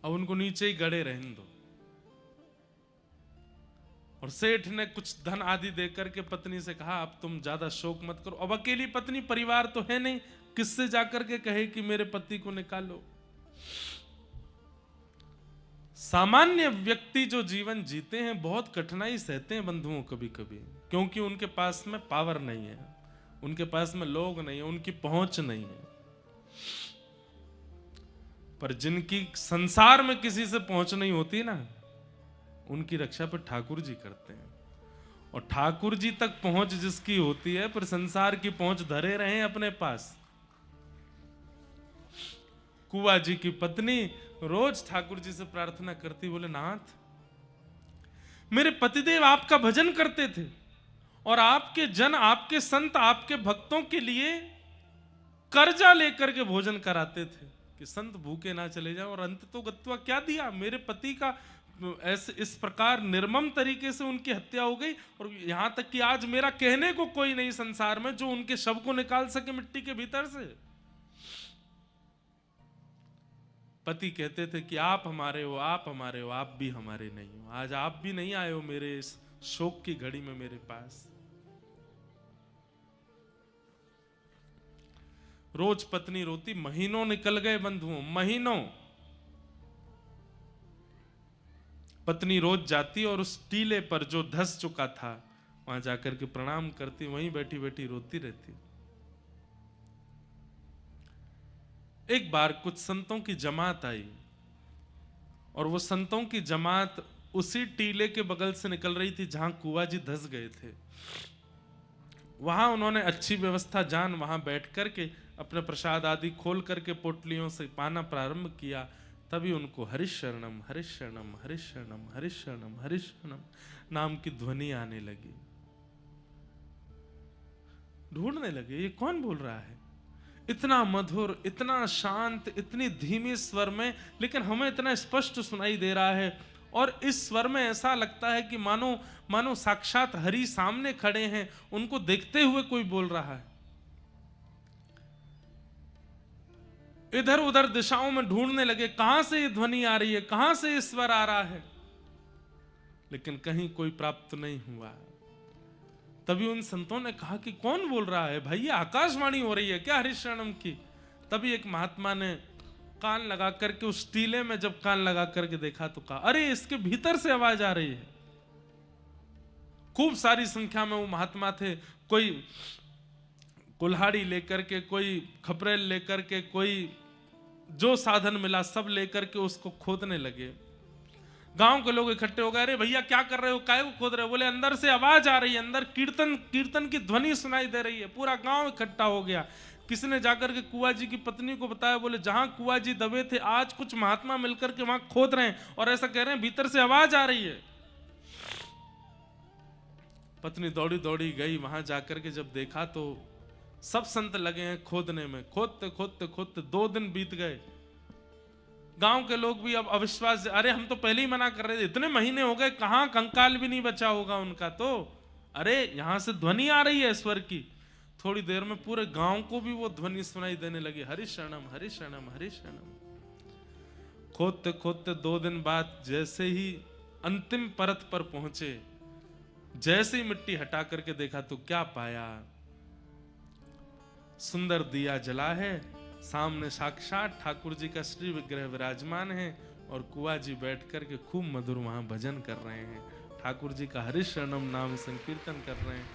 अब उनको नीचे ही गड़े रहने दो। और सेठ ने कुछ धन आदि देकर के पत्नी से कहा अब तुम ज्यादा शोक मत करो। अब अकेली पत्नी, परिवार तो है नहीं, किससे जाकर के कहे कि मेरे पति को निकालो। सामान्य व्यक्ति जो जीवन जीते हैं बहुत कठिनाई सहते हैं बंधुओं कभी कभी, क्योंकि उनके पास में पावर नहीं है, उनके पास में लोग नहीं है, उनकी पहुंच नहीं है। पर जिनकी संसार में किसी से पहुंच नहीं होती ना, उनकी रक्षा पर ठाकुर जी करते हैं। और ठाकुर जी तक पहुंच जिसकी होती है, पर संसार की पहुंच धरे रहे अपने पास। कुआ जी की पत्नी रोज ठाकुर जी से प्रार्थना करती, बोले नाथ मेरे पतिदेव आपका भजन करते थे और आपके जन, आपके संत, आपके भक्तों के लिए कर्जा लेकर के भोजन कराते थे कि संत भूखे ना चले जाएं, और अंत तो गत्वा क्या दिया, मेरे पति का ऐसे इस प्रकार निर्मम तरीके से उनकी हत्या हो गई, और यहां तक कि आज मेरा कहने को कोई नहीं संसार में जो उनके शव को निकाल सके मिट्टी के भीतर से। पति कहते थे कि आप हमारे हो, आप हमारे हो, आप भी हमारे नहीं हो। आज आप भी नहीं आए हो मेरे इस शोक की घड़ी में मेरे पास। रोज पत्नी रोती, महीनों निकल गए बंधुओं, महीनों। पत्नी रोज जाती और उस टीले पर जो धस चुका था वहां जाकर के प्रणाम करती, वहीं बैठी बैठी रोती रहती। एक बार कुछ संतों की जमात आई और वो संतों की जमात उसी टीले के बगल से निकल रही थी जहां कुआ जी धस गए थे। वहां उन्होंने अच्छी व्यवस्था जान वहां बैठ करके अपने प्रसाद आदि खोल करके पोटलियों से पाना प्रारंभ किया। तभी उनको हरिशरणम हरिशरणम हरिशरणम हरिशरणम हरिशरणम नाम की ध्वनि आने लगी। ढूंढने लगे ये कौन बोल रहा है, इतना मधुर, इतना शांत, इतनी धीमी स्वर में, लेकिन हमें इतना स्पष्ट सुनाई दे रहा है। और इस स्वर में ऐसा लगता है कि मानो साक्षात हरि सामने खड़े हैं, उनको देखते हुए कोई बोल रहा है। इधर उधर दिशाओं में ढूंढने लगे कहां से ये ध्वनि आ रही है, कहां से ये स्वर आ रहा है, लेकिन कहीं कोई प्राप्त नहीं हुआ। तभी उन संतों ने कहा कि कौन बोल रहा है भाई, ये आकाशवाणी हो रही है क्या हरिशरणम की। तभी एक महात्मा ने कान लगा करके उस टीले में जब कान लगा करके देखा तो कहा अरे इसके भीतर से आवाज आ रही है। खूब सारी संख्या में वो महात्मा थे, कोई कुल्हाड़ी लेकर के, कोई खपरेल लेकर के, कोई जो साधन मिला सब लेकर के उसको खोदने लगे। गांव के लोग इकट्ठे हो गए, अरे भैया क्या कर रहे हो, काय को खोद रहे हो। बोले अंदर से आवाज आ रही है, अंदर कीर्तन की ध्वनि सुनाई दे रही है। पूरा गांव इकट्ठा हो गया। किसी ने जाकर के कुआ जी की पत्नी को बताया, बोले जहां कुआ जी दबे थे आज कुछ महात्मा मिलकर के वहां खोद रहे हैं और ऐसा कह रहे हैं भीतर से आवाज आ रही है। पत्नी दौड़ी दौड़ी गई, वहां जाकर के जब देखा तो सब संत लगे हैं खोदने में। खोदते खोदते खोदते 2 दिन बीत गए। गांव के लोग भी अब अविश्वास, अरे हम तो पहले ही मना कर रहे थे, इतने महीने हो गए, कहां कंकाल भी नहीं बचा होगा उनका। तो अरे यहां से ध्वनि आ रही है स्वर की। थोड़ी देर में पूरे गांव को भी वो ध्वनि सुनाई देने लगी, हरि शरणम हरि शरणम हरि शरणम। खोदते खोदते 2 दिन बाद जैसे ही अंतिम परत पर पहुंचे, जैसे ही मिट्टी हटा करके देखा तो क्या पाया, सुंदर दिया जला है, सामने साक्षात ठाकुर जी का श्री विग्रह विराजमान है और कुआ जी बैठ करके खूब मधुर वहां भजन कर रहे हैं, ठाकुर जी का हरि शरणम नाम संकीर्तन कर रहे हैं।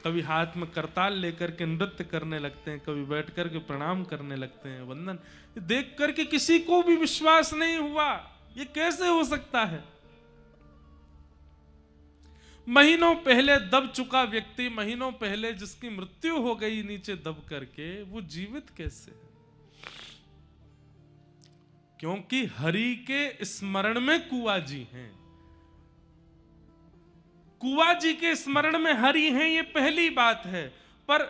कभी हाथ में करताल लेकर के नृत्य करने लगते हैं, कभी बैठ करके प्रणाम करने लगते हैं, वंदन। देख करके किसी को भी विश्वास नहीं हुआ, ये कैसे हो सकता है। महीनों पहले दब चुका व्यक्ति, महीनों पहले जिसकी मृत्यु हो गई नीचे दब करके, वो जीवित कैसे है? क्योंकि हरि के स्मरण में कुआ जी हैं। कुआ जी के स्मरण में हरि हैं, ये पहली बात है। पर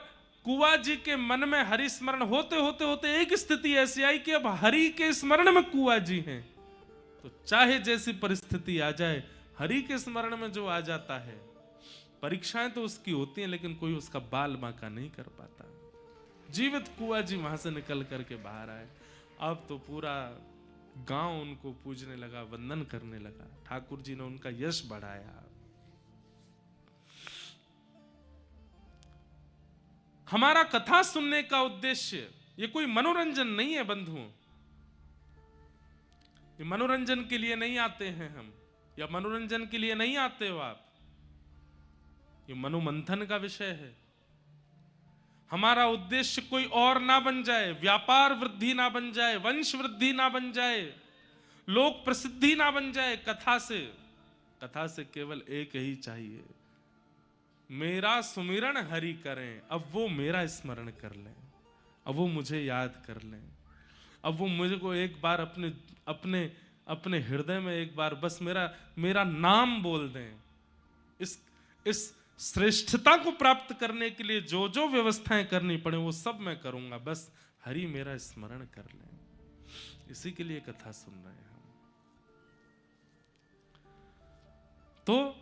कुआ जी के मन में हरि स्मरण होते होते होते एक स्थिति ऐसी आई कि अब हरि के स्मरण में कुआ जी हैं, तो चाहे जैसी परिस्थिति आ जाए, हरि के स्मरण में जो आ जाता है, परीक्षाएं तो उसकी होती हैं लेकिन कोई उसका बाल बांका नहीं कर पाता। जीवित कुआ जी वहां से निकल करके बाहर आए। अब तो पूरा गांव उनको पूजने लगा, वंदन करने लगा। ठाकुर जी ने उनका यश बढ़ाया। हमारा कथा सुनने का उद्देश्य ये कोई मनोरंजन नहीं है बंधुओं। ये मनोरंजन के लिए नहीं आते हैं हम, या मनोरंजन के लिए नहीं आते हो आप। ये मनोमंथन का विषय है। हमारा उद्देश्य कोई और ना बन जाए, व्यापार वृद्धि ना बन जाए, वंश वृद्धि ना बन जाए, लोक प्रसिद्धि ना बन जाए। कथा से केवल एक ही चाहिए, मेरा सुमिरन हरि करें। अब वो मेरा स्मरण कर लें, अब वो मुझे याद कर लें, अब वो मुझे को एक बार अपने अपने अपने हृदय में एक बार बस मेरा नाम बोल दें। इस श्रेष्ठता को प्राप्त करने के लिए जो जो व्यवस्थाएं करनी पड़े वो सब मैं करूंगा, बस हरि मेरा स्मरण कर लें। इसी के लिए कथा सुन रहे हैं हम। तो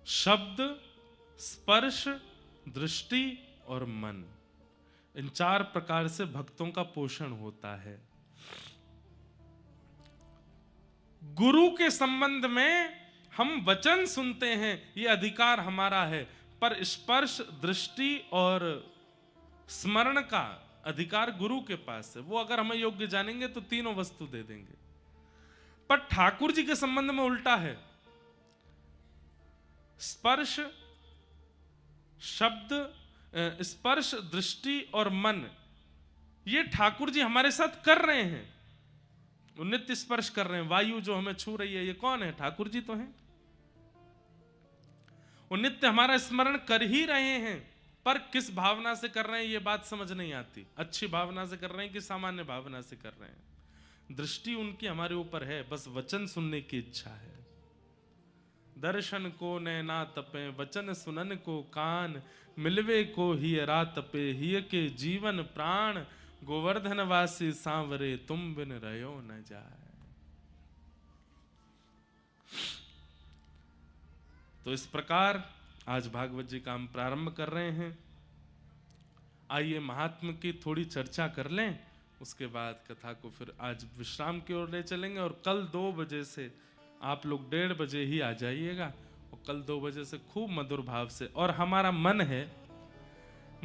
शब्द, स्पर्श, दृष्टि और मन, इन 4 प्रकार से भक्तों का पोषण होता है। गुरु के संबंध में हम वचन सुनते हैं, ये अधिकार हमारा है, पर स्पर्श, दृष्टि और स्मरण का अधिकार गुरु के पास है। वो अगर हमें योग्य जानेंगे तो तीनों वस्तु दे देंगे। पर ठाकुर जी के संबंध में उल्टा है। स्पर्श, शब्द, स्पर्श, दृष्टि और मन, ये ठाकुर जी हमारे साथ कर रहे हैं। वो नित्य स्पर्श कर रहे हैं। वायु जो हमें छू रही है, ये कौन है? ठाकुर जी तो हैं। वो नित्य हमारा स्मरण कर ही रहे हैं, पर किस भावना से कर रहे हैं ये बात समझ नहीं आती। अच्छी भावना से कर रहे हैं कि सामान्य भावना से कर रहे हैं। दृष्टि उनकी हमारे ऊपर है, बस वचन सुनने की इच्छा है। दर्शन को नैना तपे, वचन सुनन को कान, मिलवे को ही रात तपे, हिय के जीवन प्राण, गोवर्धन वासी सांवरे, तुम बिन रहो न जाए। तो इस प्रकार आज भागवत जी का हम प्रारंभ कर रहे हैं। आइए महात्म की थोड़ी चर्चा कर लें, उसके बाद कथा को फिर आज विश्राम की ओर ले चलेंगे। और कल 2 बजे से आप लोग 1:30 बजे ही आ जाइएगा, और कल 2 बजे से खूब मधुर भाव से। और हमारा मन है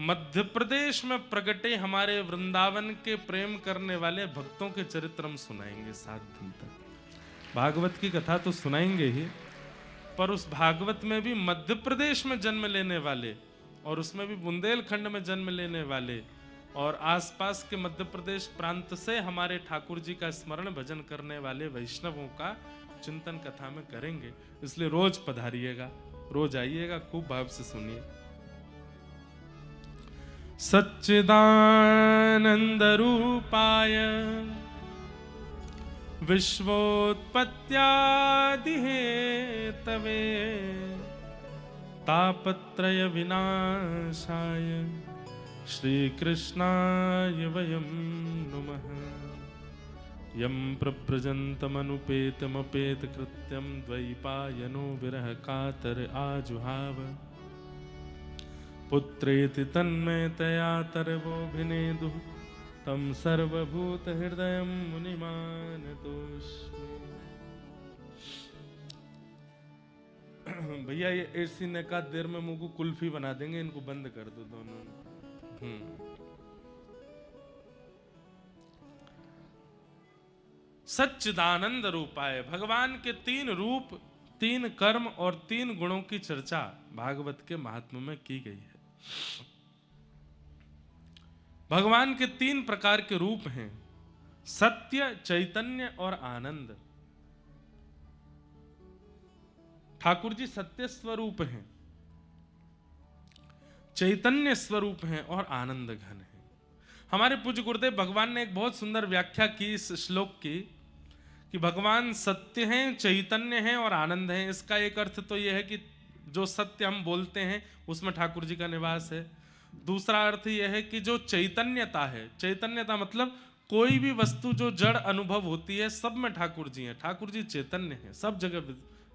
मध्य प्रदेश में प्रगटे हमारे वृंदावन के प्रेम करने वाले भक्तों के चरित्र हम सुनाएंगे 7 दिन तक। भागवत की कथा तो सुनाएंगे ही, पर उस भागवत में भी मध्य प्रदेश में जन्म लेने वाले, और उसमें भी बुंदेलखंड में जन्म लेने वाले, और आसपास के मध्य प्रदेश प्रांत से हमारे ठाकुर जी का स्मरण भजन करने वाले वैष्णवों का चिंतन कथा में करेंगे। इसलिए रोज पधारिएगा, रोज आइएगा, खूब भाव से सुनिए। सच्चिदानंद रूपाय विश्वोत्पत्त्यादि हेतवे, तापत्रय विनाशाय श्री कृष्णाय वयं नुमः। यम प्रव्रजन्तमनुपेतमपेत कृत्यं द्वैपायनो विरह कातर आजुहाव पुत्रेति तन्मयतया तरवोऽभिनेदुः तं सर्वभूत हृदयं मुनिमानतोऽस्मि। भैया ये एसी ने कहा देर में मुंह को कुल्फी बना देंगे, इनको बंद कर दो दोनों। सच्चिदानंद रूपाय, भगवान के 3 रूप, 3 कर्म और 3 गुणों की चर्चा भागवत के महात्म्य में की गई है। भगवान के 3 प्रकार के रूप हैं, सत्य, चैतन्य और आनंद। ठाकुर जी सत्य स्वरूप हैं, चैतन्य स्वरूप हैं और आनंद घन हैं। हमारे पूज्य गुरुदेव भगवान ने एक बहुत सुंदर व्याख्या की इस श्लोक की कि भगवान सत्य हैं, चैतन्य हैं और आनंद हैं। इसका एक अर्थ तो यह है कि जो सत्य हम बोलते हैं उसमें ठाकुर जी का निवास है। दूसरा अर्थ यह है कि जो चैतन्यता है, चैतन्यता मतलब कोई भी वस्तु जो जड़ अनुभव होती है सब में ठाकुर जी हैं। ठाकुर जी चैतन्य हैं, सब जगह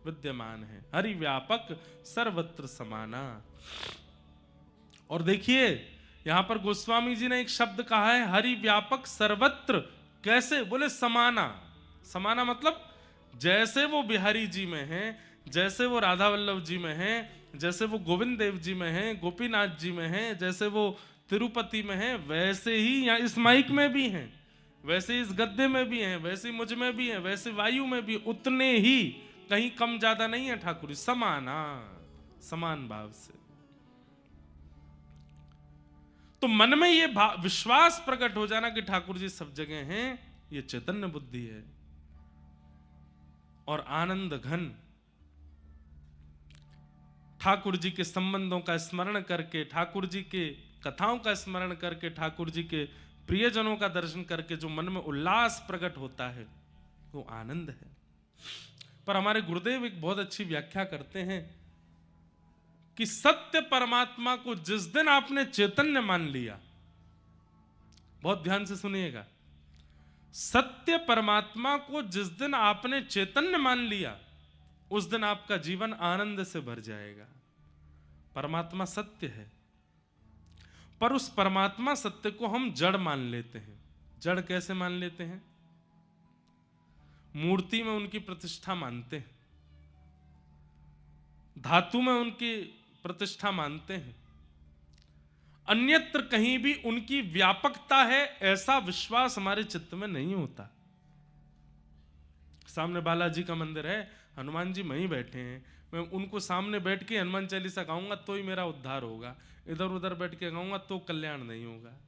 विद्यमान है, हरि व्यापक सर्वत्र समाना। और देखिए यहां पर गोस्वामी जी ने एक शब्द कहा है, हरि व्यापक सर्वत्र। कैसे? बोले समाना। समाना मतलब जैसे वो बिहारी जी में हैं, जैसे वो राधा वल्लभ जी में हैं, जैसे वो गोविंद देव जी में हैं, गोपीनाथ जी में हैं, जैसे वो तिरुपति में हैं, वैसे ही यहाँ इस माइक में भी हैं, वैसे इस गद्दे में भी हैं, वैसे मुझ में भी हैं, वैसे वायु में भी, उतने ही, कहीं कम ज्यादा नहीं है ठाकुर जी, समाना, समान भाव से। तो मन में ये विश्वास प्रकट हो जाना कि ठाकुर जी सब जगह हैं, ये चैतन्य बुद्धि है। और आनंद घन, ठाकुर जी के संबंधों का स्मरण करके, ठाकुर जी के कथाओं का स्मरण करके, ठाकुर जी के प्रियजनों का दर्शन करके जो मन में उल्लास प्रकट होता है वो आनंद है। पर हमारे गुरुदेव एक बहुत अच्छी व्याख्या करते हैं कि सत्य परमात्मा को जिस दिन आपने चैतन्य मान लिया, बहुत ध्यान से सुनिएगा, सत्य परमात्मा को जिस दिन आपने चैतन्य मान लिया उस दिन आपका जीवन आनंद से भर जाएगा। परमात्मा सत्य है, पर उस परमात्मा सत्य को हम जड़ मान लेते हैं। जड़ कैसे मान लेते हैं? मूर्ति में उनकी प्रतिष्ठा मानते हैं, धातु में उनकी प्रतिष्ठा मानते हैं, अन्यत्र कहीं भी उनकी व्यापकता है ऐसा विश्वास हमारे चित्त में नहीं होता। सामने बालाजी का मंदिर है, हनुमान जी वहीं बैठे हैं, मैं उनको सामने बैठ के हनुमान चालीसा गाऊंगा तो ही मेरा उद्धार होगा, इधर उधर बैठ के गाऊंगा तो कल्याण नहीं होगा।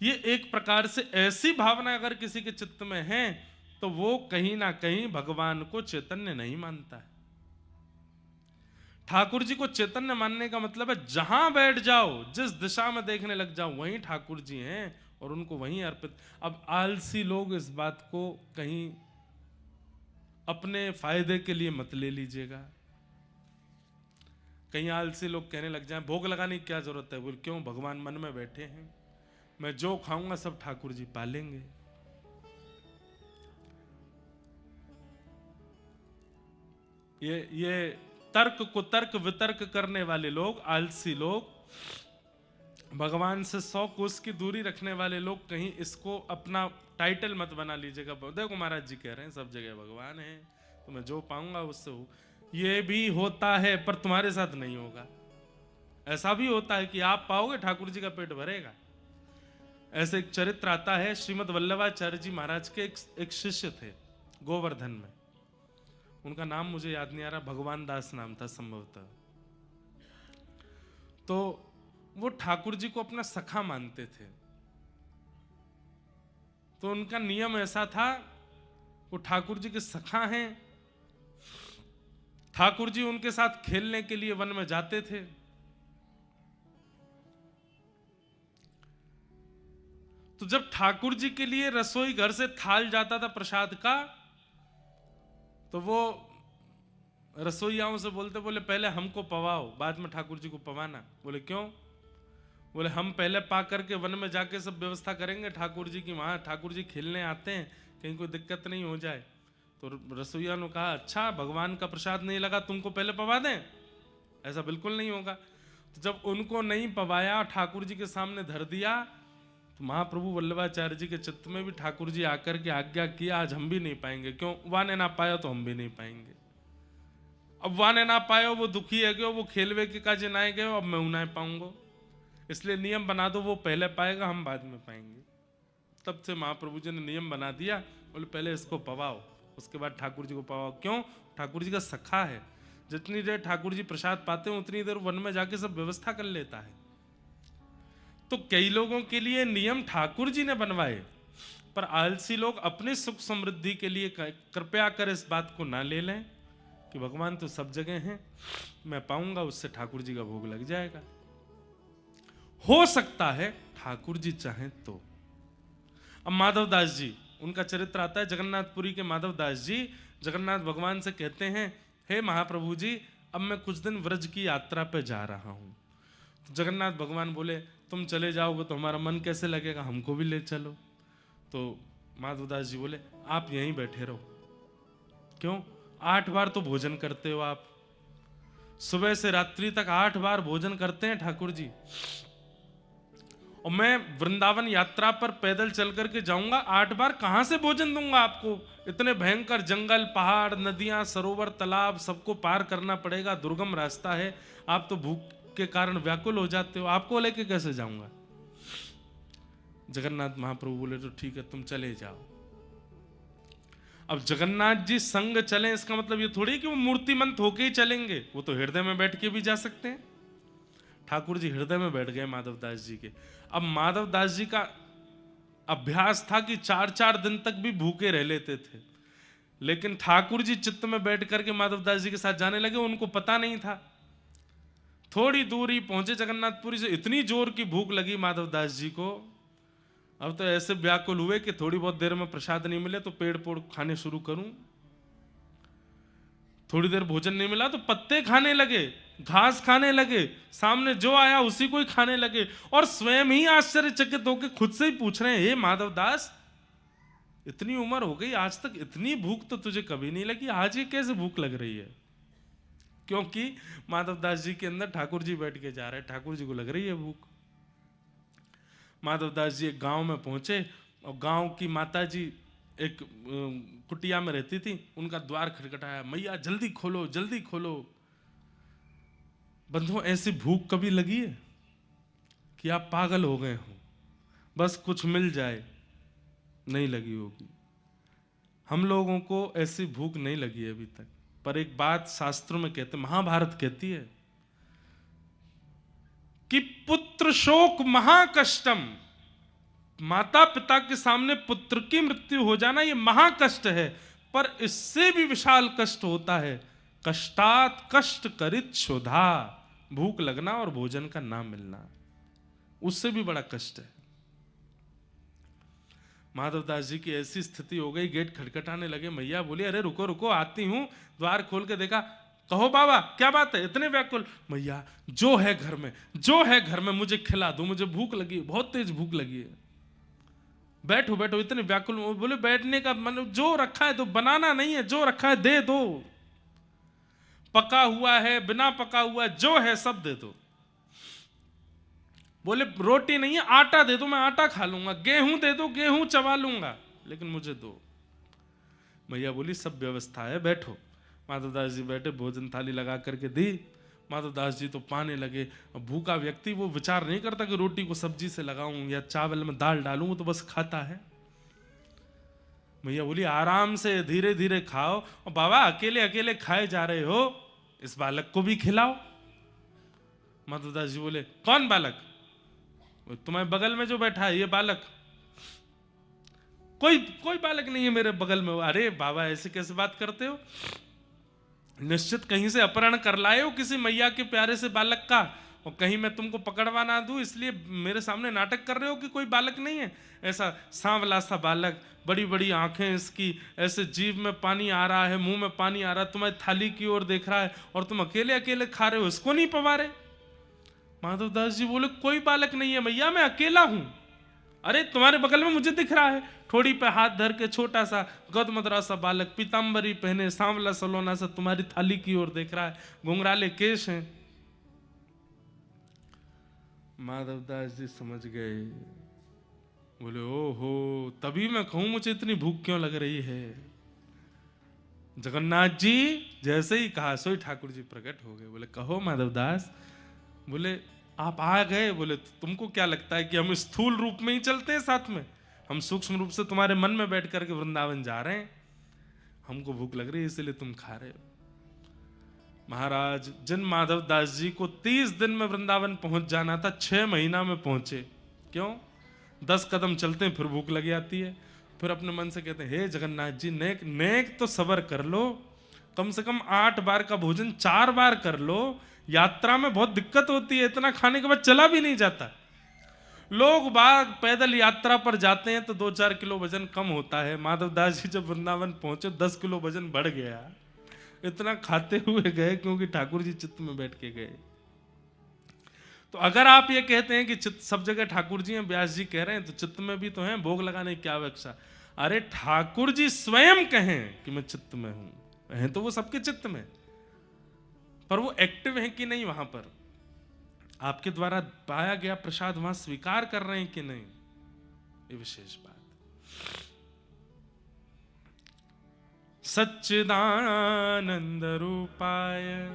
ये एक प्रकार से ऐसी भावना अगर किसी के चित्त में है तो वो कहीं ना कहीं भगवान को चैतन्य नहीं मानता है। ठाकुर जी को चैतन्य मानने का मतलब है जहां बैठ जाओ, जिस दिशा में देखने लग जाओ, वहीं ठाकुर जी हैं और उनको वहीं अर्पित। अब आलसी लोग इस बात को कहीं अपने फायदे के लिए मत ले लीजिएगा। कहीं आलसी लोग कहने लग जाएं भोग लगाने की क्या जरूरत है, बोल क्यों, भगवान मन में बैठे हैं, मैं जो खाऊंगा सब ठाकुर जी पालेंगे। ये तर्क को तर्क वितर्क करने वाले लोग, आलसी लोग, भगवान से 100 कोस की दूरी रखने वाले लोग कहीं इसको अपना टाइटल मत बना लीजिएगा। देखो महाराज जी कह रहे हैं सब जगह भगवान है, तो मैं जो पाऊंगा उससे हो। ये भी होता है पर तुम्हारे साथ नहीं होगा। ऐसा भी होता है कि आप पाओगे ठाकुर जी का पेट भरेगा। ऐसे एक चरित्र आता है, श्रीमद वल्लभाचार्य जी महाराज के एक शिष्य थे गोवर्धन में, उनका नाम मुझे याद नहीं आ रहा, भगवान दास नाम था संभवतः। तो वो ठाकुर जी को अपना सखा मानते थे। तो उनका नियम ऐसा था, वो ठाकुर जी के सखा हैं, ठाकुर जी उनके साथ खेलने के लिए वन में जाते थे। तो जब ठाकुर जी के लिए रसोई घर से थाल जाता था प्रसाद का, तो वो रसोइयाओं से बोलते, बोले पहले हमको पवाओ बाद में ठाकुर जी को पवाना। बोले क्यों? बोले हम पहले पा करके वन में जाके सब व्यवस्था करेंगे ठाकुर जी की, वहाँ ठाकुर जी खेलने आते हैं, कहीं कोई दिक्कत नहीं हो जाए। तो रसोईया ने कहा अच्छा भगवान का प्रसाद नहीं लगा, तुमको पहले पवा दें? ऐसा बिल्कुल नहीं होगा। तो जब उनको नहीं पवाया, ठाकुर जी के सामने धर दिया, तो महाप्रभु वल्लभाचार्य जी के चित्त में भी ठाकुर जी आकर के आज्ञा किया आज हम भी नहीं पाएंगे। क्यों? वह ने ना पाया तो हम भी नहीं पाएंगे। अब वह ने ना पायो, वो दुखी है क्यों, वो खेलवे के काजे ना गए, अब मैं उन्हें पाऊंगा, इसलिए नियम बना दो, वो पहले पाएगा हम बाद में पाएंगे। तब से महाप्रभु जी ने नियम बना दिया, बोले पहले इसको पवाओ, उसके बाद ठाकुर जी को पवाओ। क्यों? ठाकुर जी का सखा है, जितनी देर ठाकुर जी प्रसाद पाते हैं उतनी देर वन में जाके सब व्यवस्था कर लेता है। तो कई लोगों के लिए नियम ठाकुर जी ने बनवाए, पर आलसी लोग अपने सुख समृद्धि के लिए कृपया कर इस बात को ना ले लें कि भगवान तो सब जगह हैं, मैं पाऊंगा उससे ठाकुर जी का भोग लग जाएगा। हो सकता है ठाकुर जी चाहें तो। अब माधव दास जी, उनका चरित्र आता है, जगन्नाथपुरी के माधव दास जी जगन्नाथ भगवान से कहते हैं हे महाप्रभु जी अब मैं कुछ दिन व्रज की यात्रा पे जा रहा हूं। तो जगन्नाथ भगवान बोले तुम चले जाओगे तो हमारा मन कैसे लगेगा, हमको भी ले चलो। तो माधवदास जी बोले आप यहीं बैठे रहो। क्यों? 8 बार तो भोजन करते हो आप, सुबह से रात्रि तक 8 बार भोजन करते हैं ठाकुर जी, और मैं वृंदावन यात्रा पर पैदल चल करके जाऊंगा, 8 बार कहां से भोजन दूंगा आपको? इतने भयंकर जंगल, पहाड़, नदियां, सरोवर, तालाब सबको पार करना पड़ेगा, दुर्गम रास्ता है, आप तो भूख के कारण व्याकुल हो जाते हो, आपको लेके कैसे जाऊंगा? जगन्नाथ महाप्रभु बोले तो ठीक है तुम चले जाओ। अब जगन्नाथ जी संग चले इसका मतलब ये थोड़ी कि वो मूर्तिमंत होके ही चलेंगे, वो तो हृदय में बैठ के भी जा सकते हैं। ठाकुर जी हृदय में बैठ गए माधवदास जी के। अब माधवदास जी का अभ्यास था कि 4-4 दिन तक भी भूखे रह लेते थे, लेकिन ठाकुर जी चित्त में बैठ करके माधवदास जी के साथ जाने लगे, उनको पता नहीं था। थोड़ी दूरी पहुंचे जगन्नाथपुरी से, इतनी जोर की भूख लगी माधवदास जी को, अब तो ऐसे व्याकुल हुए कि थोड़ी बहुत देर में प्रसाद नहीं मिले तो पेड़ पोड़ खाने शुरू करूं, थोड़ी देर भोजन नहीं मिला तो पत्ते खाने लगे, घास खाने लगे, सामने जो आया उसी को ही खाने लगे, और स्वयं ही आश्चर्यचकित होकर खुद से ही पूछ रहे हैं हे माधवदास इतनी उम्र हो गई आज तक इतनी भूख तो तुझे कभी नहीं लगी, आज ये कैसे भूख लग रही है? क्योंकि माधवदास जी के अंदर ठाकुर जी बैठ के जा रहे हैं, ठाकुर जी को लग रही है भूख। माधवदास जी एक गांव में पहुंचे और गांव की माता जी एक कुटिया में रहती थी, उनका द्वार खटखटाया, मैया जल्दी खोलो जल्दी खोलो। बंधुओं ऐसी भूख कभी लगी है कि आप पागल हो गए हो, बस कुछ मिल जाए? नहीं लगी होगी। हम लोगों को ऐसी भूख नहीं लगी है अभी तक, पर एक बात शास्त्रों में कहते, महाभारत कहती है कि पुत्र शोक महाकष्टम, माता पिता के सामने पुत्र की मृत्यु हो जाना ये महाकष्ट है, पर इससे भी विशाल कष्ट होता है कष्टात कष्ट करित क्षुधा, भूख लगना और भोजन का ना मिलना, उससे भी बड़ा कष्ट है। माधवदास जी की ऐसी स्थिति हो गई, गेट खटखटाने लगे, मैया बोली अरे रुको रुको आती हूं। द्वार खोल के देखा, कहो बाबा क्या बात है इतने व्याकुल? मैया जो है घर में, जो है घर में मुझे खिला दो, मुझे भूख लगी है, बहुत तेज भूख लगी है। बैठो बैठो, इतने व्याकुल। बोले बैठने का मतलब जो रखा है तो बनाना नहीं है, जो रखा है दे दो, पका हुआ है बिना पका हुआ है जो है सब दे दो। बोले रोटी नहीं है आटा दे दो, मैं आटा खा लूंगा, गेहूं दे दो गेहूं चबा लूंगा, लेकिन मुझे दो। मैया बोली सब व्यवस्था है बैठो। माधवदास जी बैठे, भोजन थाली लगा करके दी, माधवदास जी तो पाने लगे। भूखा व्यक्ति वो विचार नहीं करता कि रोटी को सब्जी से लगाऊं या चावल में दाल डालूं, तो बस खाता है। मैया बोली आराम से धीरे धीरे खाओ, और बाबा अकेले अकेले खाए जा रहे हो, इस बालक को भी खिलाओ। माधवदास जी बोले कौन बालक? तुम्हारे बगल में जो बैठा है ये बालक? कोई बालक नहीं है मेरे बगल में। अरे बाबा ऐसे कैसे बात करते हो? निश्चित कहीं से अपहरण कर लाए हो किसी मैया के प्यारे से बालक का, और कहीं मैं तुमको पकड़वा ना दूं इसलिए मेरे सामने नाटक कर रहे हो कि कोई बालक नहीं है। ऐसा सांवला सा बालक, बड़ी बड़ी आंखें इसकी, ऐसे जीभ में पानी आ रहा है, मुंह में पानी आ रहा है, तुम्हारी थाली की ओर देख रहा है और तुम अकेले अकेले खा रहे हो, इसको नहीं पवा रहे? माधवदास जी बोले कोई बालक नहीं है मैया, मैं अकेला हूं। अरे तुम्हारे बगल में मुझे दिख रहा है, ठोड़ी पे हाथ धर के छोटा सा गौतमदरा सा बालक, पीतांबरी पहने, सांवला सलोना सा तुम्हारी थाली की ओर देख रहा है, घुंघराले केश हैं। माधवदास जी समझ गए, बोले ओहो, तभी मैं कहूं मुझे इतनी भूख क्यों लग रही है। जगन्नाथ जी जैसे ही कहा सोई ठाकुर जी प्रकट हो गए। बोले कहो माधवदास। बोले आप आ गए। बोले तुमको क्या लगता है कि हम स्थूल रूप में ही चलते हैं साथ में? हम सूक्ष्म रूप से तुम्हारे मन में बैठ करके वृंदावन जा रहे हैं। हमको भूख लग रही है इसलिए तुम खा रहे हो। महाराज जिन माधवदास जी को 30 दिन में वृंदावन पहुंच जाना था, 6 महीना में पहुंचे। क्यों? 10 कदम चलते हैं फिर भूख लग जाती है, फिर अपने मन से कहते हैं हे जगन्नाथ जी नेक नेक तो सबर कर लो, कम से कम 8 बार का भोजन 4 बार कर लो। यात्रा में बहुत दिक्कत होती है, इतना खाने के बाद चला भी नहीं जाता। लोग बाग पैदल यात्रा पर जाते हैं तो 2-4 किलो वजन कम होता है। माधवदास जी जब वृंदावन पहुंचे 10 किलो वजन बढ़ गया। इतना खाते हुए गए क्योंकि ठाकुर जी चित्त में बैठ के गए। तो अगर आप ये कहते हैं कि चित्त सब जगह ठाकुर जी हैं, व्यास जी कह रहे हैं, तो चित्त में भी तो हैं, भोग लगाने की क्या आवश्यकता। अरे ठाकुर जी स्वयं कहें कि मैं चित्त में हूं, हैं तो वो सबके चित्त में, पर वो एक्टिव हैं कि नहीं वहां पर, आपके द्वारा पाया गया प्रसाद वहां स्वीकार कर रहे हैं कि नहीं, ये विशेष बात। सच्चिदानंद रूपाय,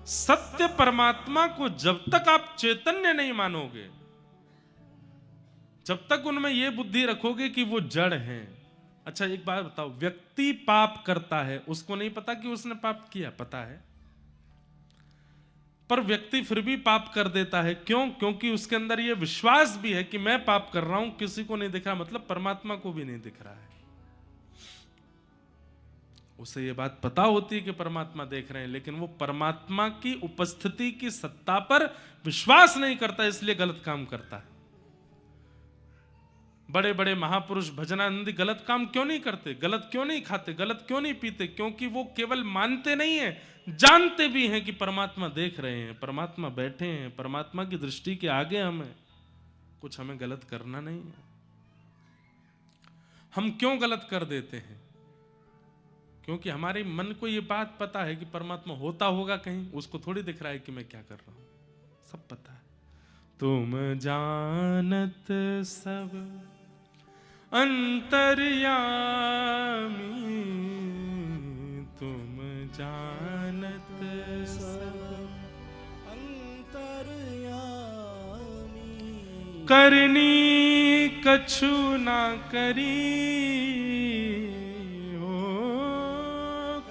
सत्य परमात्मा को जब तक आप चैतन्य नहीं मानोगे, जब तक उनमें यह बुद्धि रखोगे कि वो जड़ हैं। अच्छा एक बात बताओ, व्यक्ति पाप करता है, उसको नहीं पता कि उसने पाप किया, पता है, पर व्यक्ति फिर भी पाप कर देता है। क्यों? क्योंकि उसके अंदर यह विश्वास भी है कि मैं पाप कर रहा हूं, किसी को नहीं दिख रहा, मतलब परमात्मा को भी नहीं दिख रहा है। उसे यह बात पता होती है कि परमात्मा देख रहे हैं, लेकिन वो परमात्मा की उपस्थिति की सत्ता पर विश्वास नहीं करता, इसलिए गलत काम करता है। बड़े बड़े महापुरुष भजनानंदी गलत काम क्यों नहीं करते, गलत क्यों नहीं खाते, गलत क्यों नहीं पीते? क्योंकि वो केवल मानते नहीं है, जानते भी हैं कि परमात्मा देख रहे हैं, परमात्मा बैठे हैं, परमात्मा की दृष्टि के आगे हमें कुछ हमें गलत करना नहीं है। हम क्यों गलत कर देते हैं? क्योंकि हमारे मन को ये बात पता है कि परमात्मा होता होगा कहीं, उसको थोड़ी दिख रहा है कि मैं क्या कर रहा हूं, सब पता है। तुम जानत सब अंतर्यामी, तुम जानत सब अंतर्यामी, करनी कछु ना करी, हो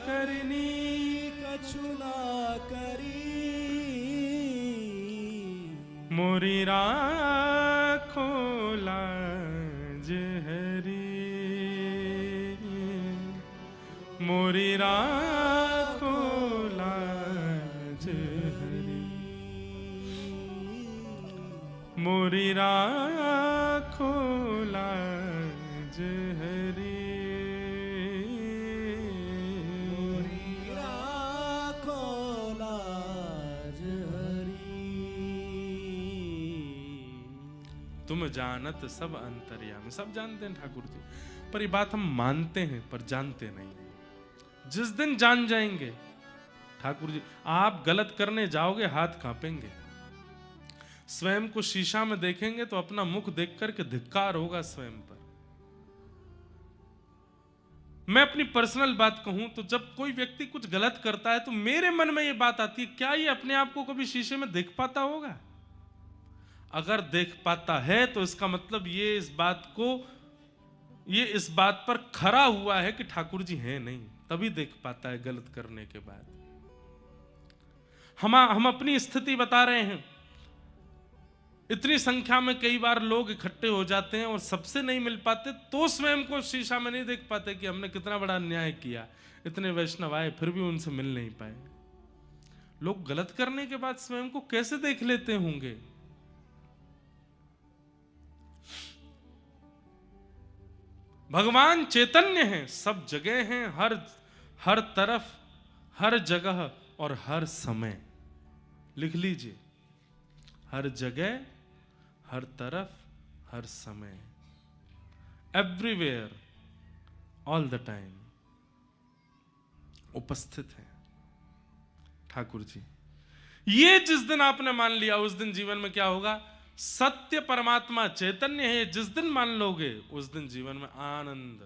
करनी कछु ना करी, मोरी राखो लाज हरी, मोरी राखो लाज हरी, मोरी राखो लाज हरी, मोरी राखो लाज हरी। तुम जानत सब अंतर्यामी, सब जानते हैं ठाकुर जी, पर ये बात हम मानते हैं पर जानते नहीं। जिस दिन जान जाएंगे ठाकुर जी, आप गलत करने जाओगे हाथ कांपेंगे, स्वयं को शीशा में देखेंगे तो अपना मुख देख करके धिक्कार होगा स्वयं पर। मैं अपनी पर्सनल बात कहूं तो जब कोई व्यक्ति कुछ गलत करता है तो मेरे मन में ये बात आती है, क्या ये अपने आप को कभी शीशे में देख पाता होगा? अगर देख पाता है तो इसका मतलब ये इस बात पर खरा हुआ है कि ठाकुर जी हैं नहीं, तभी देख पाता है गलत करने के बाद। हम अपनी स्थिति बता रहे हैं। इतनी संख्या में कई बार लोग इकट्ठे हो जाते हैं और सबसे नहीं मिल पाते तो स्वयं को शीशा में नहीं देख पाते कि हमने कितना बड़ा अन्याय किया। इतने वैष्णव आए फिर भी उनसे मिल नहीं पाए। लोग गलत करने के बाद स्वयं को कैसे देख लेते होंगे? भगवान चैतन्य हैं, सब जगह हैं, हर तरफ, हर जगह और हर समय। लिख लीजिए, हर जगह, हर तरफ, हर समय, एवरीवेयर, ऑल द टाइम उपस्थित है ठाकुर जी। ये जिस दिन आपने मान लिया उस दिन जीवन में क्या होगा? सत्य परमात्मा चैतन्य है, जिस दिन मान लोगे उस दिन जीवन में आनंद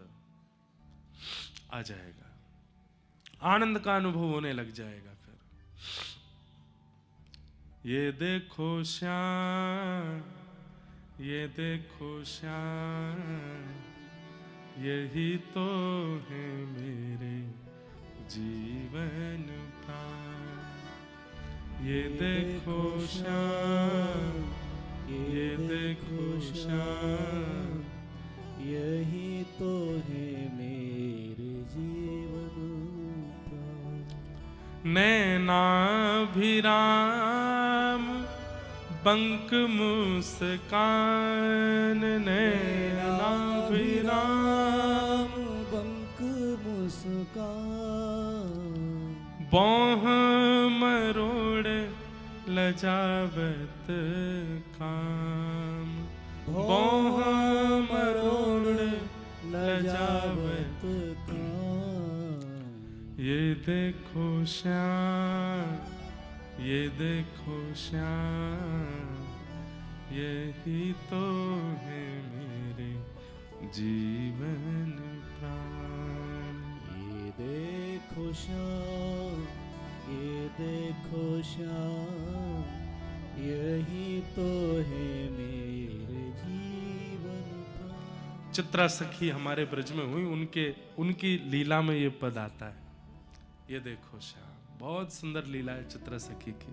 आ जाएगा, आनंद का अनुभव होने लग जाएगा। फिर ये देखो श्याम, ये देखो श्याम, यही तो है मेरे जीवन प्राण। ये देखो श्याम, ये देखो श्याम, यही तो है मेरे जीवन प्राण। नैनाभिराम बंक मुस्कान, नैनाभिराम बंक मुस्कान, बाँह मरोड़ लजावत काम, बाँह मरोड़ लजावत काम। ये देखो श्याम, ये देखो श्याम, यही तो है मेरे जीवन प्राण। ये देखो श्याम, ये देखो श्याम, यही तो है मेरे जीवन प्राण। चित्रा सखी हमारे ब्रज में हुई, उनकी लीला में ये पद आता है, ये देखो श्याम। बहुत सुंदर लीला है चित्रा सखी की।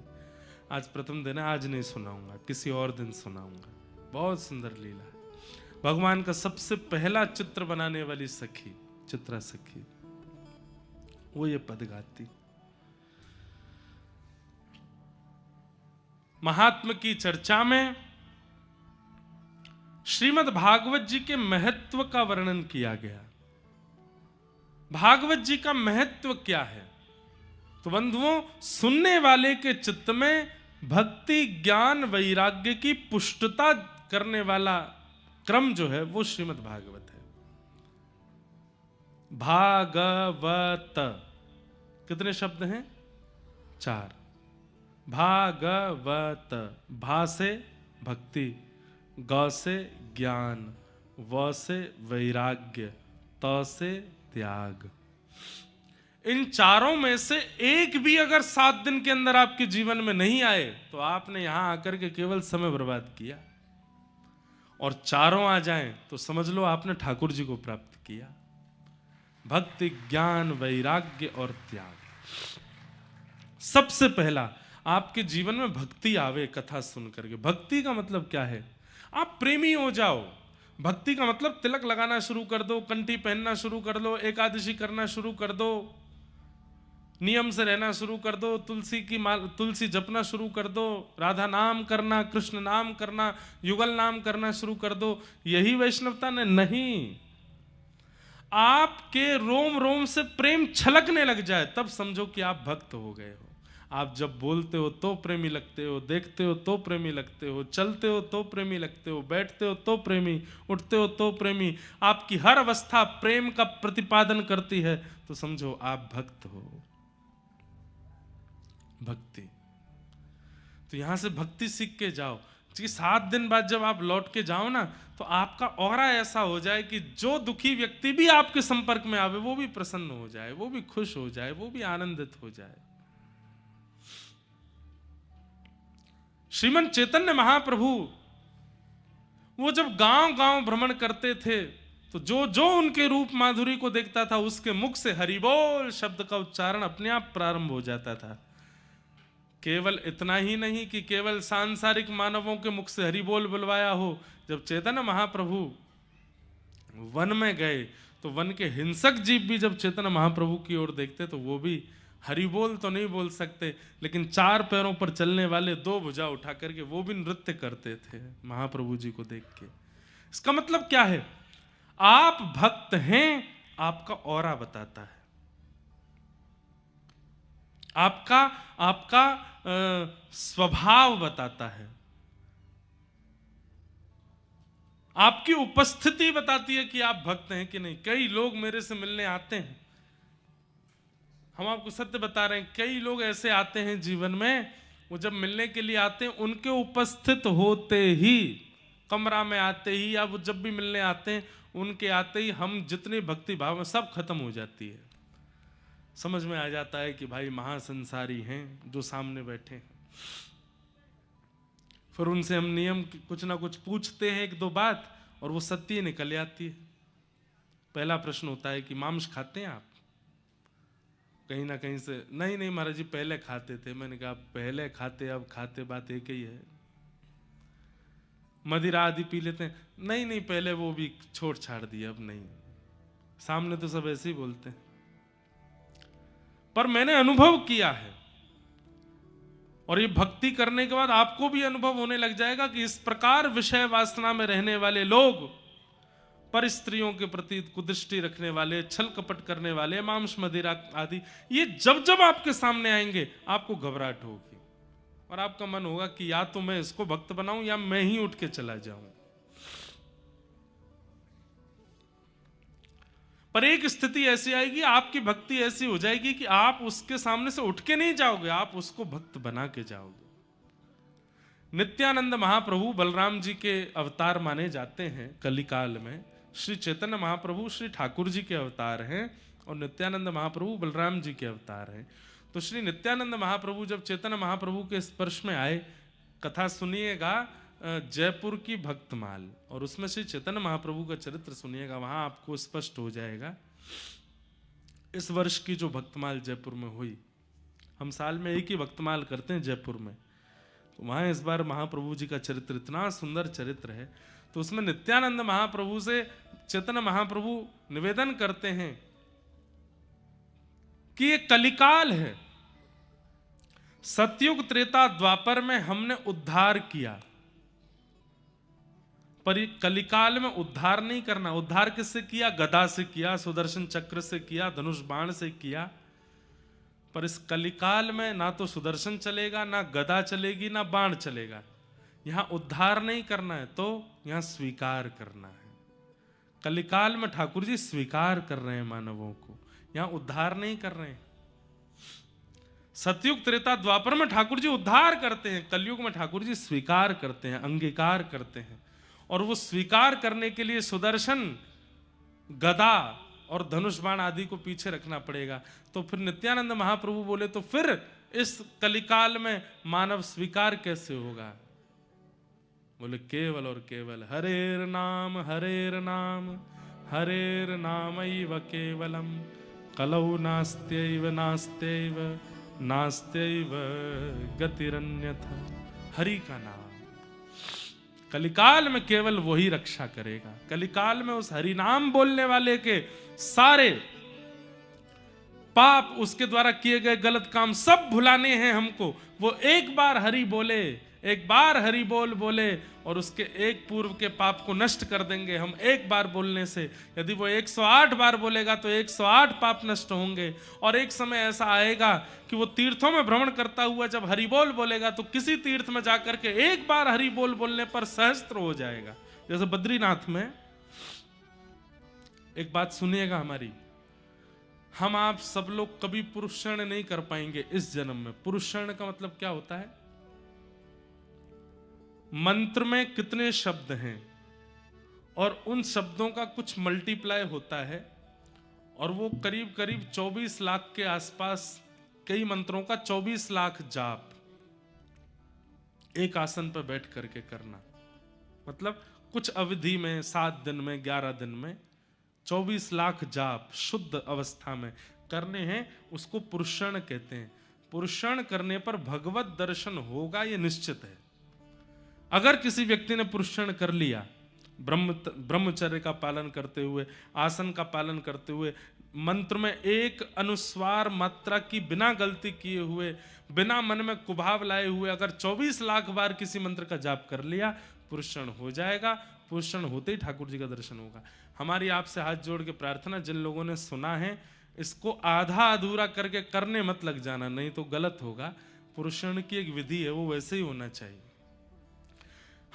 आज प्रथम दिन है, आज नहीं सुनाऊंगा, किसी और दिन सुनाऊंगा। बहुत सुंदर लीला है। भगवान का सबसे पहला चित्र बनाने वाली सखी चित्रा सखी, वो ये पद गाती। महात्मा की चर्चा में श्रीमद् भागवत जी के महत्व का वर्णन किया गया। भागवत जी का महत्व क्या है? तो बंधुओं, सुनने वाले के चित्त में भक्ति, ज्ञान, वैराग्य की पुष्टता करने वाला क्रम जो है वो श्रीमद् भागवत है। भागवत कितने शब्द हैं? 4। भागवत, भा से भक्ति, ग से ज्ञान, व से वैराग्य, त से त्याग। इन चारों में से एक भी अगर 7 दिन के अंदर आपके जीवन में नहीं आए तो आपने यहां आकर के केवल समय बर्बाद किया। और चारों आ जाएं तो समझ लो आपने ठाकुर जी को प्राप्त किया। भक्ति, ज्ञान, वैराग्य और त्याग। सबसे पहला आपके जीवन में भक्ति आवे कथा सुन करके। भक्ति का मतलब क्या है? आप प्रेमी हो जाओ। भक्ति का मतलब तिलक लगाना शुरू कर दो, कंठी पहनना शुरू कर दो, एकादशी करना शुरू कर दो, नियम से रहना शुरू कर दो, तुलसी जपना शुरू कर दो, राधा नाम करना, कृष्ण नाम करना, युगल नाम करना शुरू कर दो। यही वैष्णवता ने? नहीं। आपके रोम रोम से प्रेम छलकने लग जाए तब समझो कि आप भक्त हो गए हो। आप जब बोलते हो तो प्रेमी लगते हो, देखते हो तो प्रेमी लगते हो, चलते हो तो प्रेमी लगते हो, बैठते हो तो प्रेमी, उठते हो तो प्रेमी, आपकी हर अवस्था प्रेम का प्रतिपादन करती है, तो समझो आप भक्त हो। भक्ति, तो यहां से भक्ति सीख के जाओ कि 7 दिन बाद जब आप लौट के जाओ ना तो आपका ऑरा ऐसा हो जाए कि जो दुखी व्यक्ति भी आपके संपर्क में आवे वो भी प्रसन्न हो जाए, वो भी खुश हो जाए, वो भी आनंदित हो जाए। श्रीमन चैतन्य महाप्रभु वो जब गांव गांव भ्रमण करते थे तो जो जो उनके रूप माधुरी को देखता था उसके मुख से हरिबोल शब्द का उच्चारण अपने आप प्रारंभ हो जाता था। केवल इतना ही नहीं कि केवल सांसारिक मानवों के मुख से हरिबोल बुलवाया हो। जब चैतन्य महाप्रभु वन में गए तो वन के हिंसक जीव भी जब चैतन्य महाप्रभु की ओर देखते तो वो भी हरिबोल तो नहीं बोल सकते, लेकिन 4 पैरों पर चलने वाले 2 भुजा उठा करके वो भी नृत्य करते थे महाप्रभु जी को देख के। इसका मतलब क्या है? आप भक्त हैं, आपका ऑरा बताता है, आपका स्वभाव बताता है। आपकी उपस्थिति बताती है कि आप भक्त हैं कि नहीं। कई लोग मेरे से मिलने आते हैं, हम आपको सत्य बता रहे हैं, कई लोग ऐसे आते हैं जीवन में, वो जब मिलने के लिए आते हैं, उनके उपस्थित होते ही, कमरा में आते ही, या वो जब भी मिलने आते हैं, उनके आते ही हम जितने भक्ति भाव में सब खत्म हो जाती है। समझ में आ जाता है कि भाई महासंसारी हैं जो सामने बैठे हैं। फिर उनसे हम नियम कुछ ना कुछ पूछते हैं, एक दो बात, और वो सत्य निकल आती है। पहला प्रश्न होता है कि मांस खाते हैं आप? कहीं ना कहीं से नहीं नहीं महाराज जी पहले खाते थे। मैंने कहा पहले खाते अब खाते बात एक ही है। मदिरा आदि पी लेते हैं? नहीं नहीं पहले वो भी छोड़ छाड़ दिया, अब नहीं। सामने तो सब ऐसे ही बोलते हैं, पर मैंने अनुभव किया है, और ये भक्ति करने के बाद आपको भी अनुभव होने लग जाएगा कि इस प्रकार विषय वासना में रहने वाले लोग, पर स्त्रियों के प्रति कुदृष्टि रखने वाले, छल कपट करने वाले, मांस मदिरा आदि, ये जब जब आपके सामने आएंगे आपको घबराहट होगी, और आपका मन होगा कि या तो मैं इसको भक्त बनाऊं या मैं ही उठ के चला जाऊं। पर एक स्थिति ऐसी आएगी, आपकी भक्ति ऐसी हो जाएगी कि आप उसके सामने से उठ के नहीं जाओगे, आप उसको भक्त बना के जाओगे। नित्यानंद महाप्रभु बलराम जी के अवतार माने जाते हैं कलिकाल में। श्री चैतन्य महाप्रभु श्री ठाकुर जी के अवतार हैं, और नित्यानंद महाप्रभु बलराम जी के अवतार हैं। तो श्री नित्यानंद महाप्रभु जब चैतन्य महाप्रभु के स्पर्श में आए, कथा सुनिएगा जयपुर की भक्तमाल, और उसमें श्री चैतन्य महाप्रभु का चरित्र सुनिएगा, वहां आपको स्पष्ट हो जाएगा। इस वर्ष की जो भक्तमाल जयपुर में हुई, हम साल में एक ही भक्तमाल करते हैं जयपुर में, तो वहां इस बार महाप्रभु जी का चरित्र इतना सुंदर चरित्र है। तो उसमें नित्यानंद महाप्रभु से चैतन्य महाप्रभु निवेदन करते हैं कि ये कलिकाल है, सतयुग त्रेता द्वापर में हमने उद्धार किया, पर कलिकाल में उद्धार नहीं करना। उद्धार किससे किया? गदा से किया, सुदर्शन चक्र से किया, धनुष बाण से किया। पर इस कलिकाल में ना तो सुदर्शन चलेगा, ना गदा चलेगी, ना बाण चलेगा। यहां उद्धार नहीं करना है, तो यहां स्वीकार करना है। कलिकाल में ठाकुर जी स्वीकार कर रहे हैं मानवों को, यहां उद्धार नहीं कर रहे हैं। सतयुग त्रेता द्वापर में ठाकुर जी उद्धार करते हैं, कलयुग में ठाकुर जी स्वीकार करते हैं, अंगीकार करते हैं। और वो स्वीकार करने के लिए सुदर्शन, गदा और धनुष बाण आदि को पीछे रखना पड़ेगा। तो फिर नित्यानंद महाप्रभु बोले, तो फिर इस कलिकाल में मानव स्वीकार कैसे होगा? बोले केवल और केवल हरेर नाम हरेर नाम हरेर नामैव केवलम कलौ नास्त्यैव नास्त्यैव नास्त्यैव गतिरन्यथा। हरि का नाम कलिकाल में केवल वही रक्षा करेगा। कलिकाल में उस हरि नाम बोलने वाले के सारे पाप, उसके द्वारा किए गए गलत काम सब भुलाने हैं हमको। वो एक बार हरि बोले, एक बार हरि बोल बोले, और उसके एक पूर्व के पाप को नष्ट कर देंगे हम एक बार बोलने से। यदि वो 108 बार बोलेगा तो 108 पाप नष्ट होंगे। और एक समय ऐसा आएगा कि वो तीर्थों में भ्रमण करता हुआ जब हरि बोल बोलेगा तो किसी तीर्थ में जाकर के एक बार हरि बोल बोलने पर सहस्त्र हो जाएगा। जैसे बद्रीनाथ में, एक बात सुनिएगा हमारी, हम आप सब लोग कभी पुरुषण नहीं कर पाएंगे इस जन्म में। पुरुषण का मतलब क्या होता है? मंत्र में कितने शब्द हैं और उन शब्दों का कुछ मल्टीप्लाई होता है, और वो करीब करीब 24 लाख के आसपास, कई मंत्रों का 24 लाख जाप एक आसन पर बैठ करके करना। मतलब कुछ अवधि में 7 दिन में 11 दिन में 24 लाख जाप शुद्ध अवस्था में करने हैं, उसको पुरुषण कहते हैं। पुरुषण करने पर भगवत दर्शन होगा, ये निश्चित है। अगर किसी व्यक्ति ने पुरुषण कर लिया, ब्रह्मचर्य का पालन करते हुए, आसन का पालन करते हुए, मंत्र में एक अनुस्वार मात्रा की बिना गलती किए हुए, बिना मन में कुभाव लाए हुए अगर 24 लाख बार किसी मंत्र का जाप कर लिया, पुरुषण हो जाएगा। पुरुषण होते ही ठाकुर जी का दर्शन होगा। हमारी आपसे हाथ जोड़ के प्रार्थना, जिन लोगों ने सुना है इसको आधा अधूरा करके करने मत लग जाना, नहीं तो गलत होगा। पुरुषण की एक विधि है, वो वैसे ही होना चाहिए।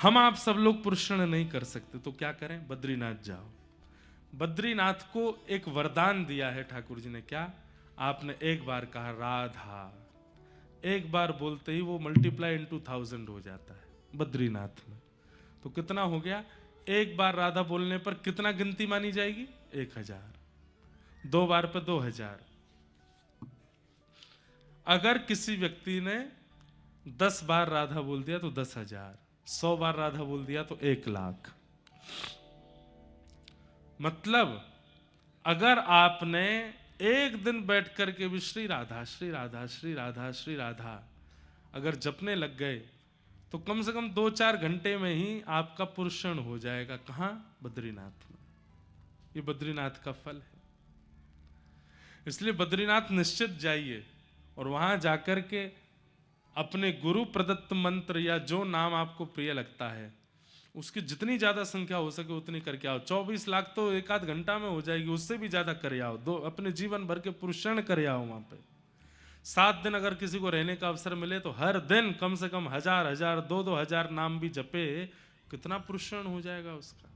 हम आप सब लोग पुरुषण नहीं कर सकते, तो क्या करें? बद्रीनाथ जाओ। बद्रीनाथ को एक वरदान दिया है ठाकुर जी ने। क्या? आपने एक बार कहा राधा, एक बार बोलते ही वो मल्टीप्लाई इनटू 1000 हो जाता है बद्रीनाथ में। तो कितना हो गया? एक बार राधा बोलने पर कितना गिनती मानी जाएगी? 1000। 2 बार पे 2000। अगर किसी व्यक्ति ने 10 बार राधा बोल दिया तो 10,000, 100 बार राधा बोल दिया तो 1,00,000। मतलब अगर आपने एक दिन बैठ करके भी श्री राधा श्री राधा श्री राधा श्री राधा अगर जपने लग गए तो कम से कम 2-4 घंटे में ही आपका पुरुषण हो जाएगा। कहाँ? बद्रीनाथ में। ये बद्रीनाथ का फल है। इसलिए बद्रीनाथ निश्चित जाइए और वहां जाकर के अपने गुरु प्रदत्त मंत्र या जो नाम आपको प्रिय लगता है उसकी जितनी ज्यादा संख्या हो सके उतनी करके आओ। 24 लाख तो 1 आध घंटा में हो जाएगी, उससे भी ज्यादा कर आओ। अपने जीवन भर के पुरुषण कर आओ वहां पे। 7 दिन अगर किसी को रहने का अवसर मिले तो हर दिन कम से कम 1000 2 हजार नाम भी जपे, कितना पुरुषण हो जाएगा उसका।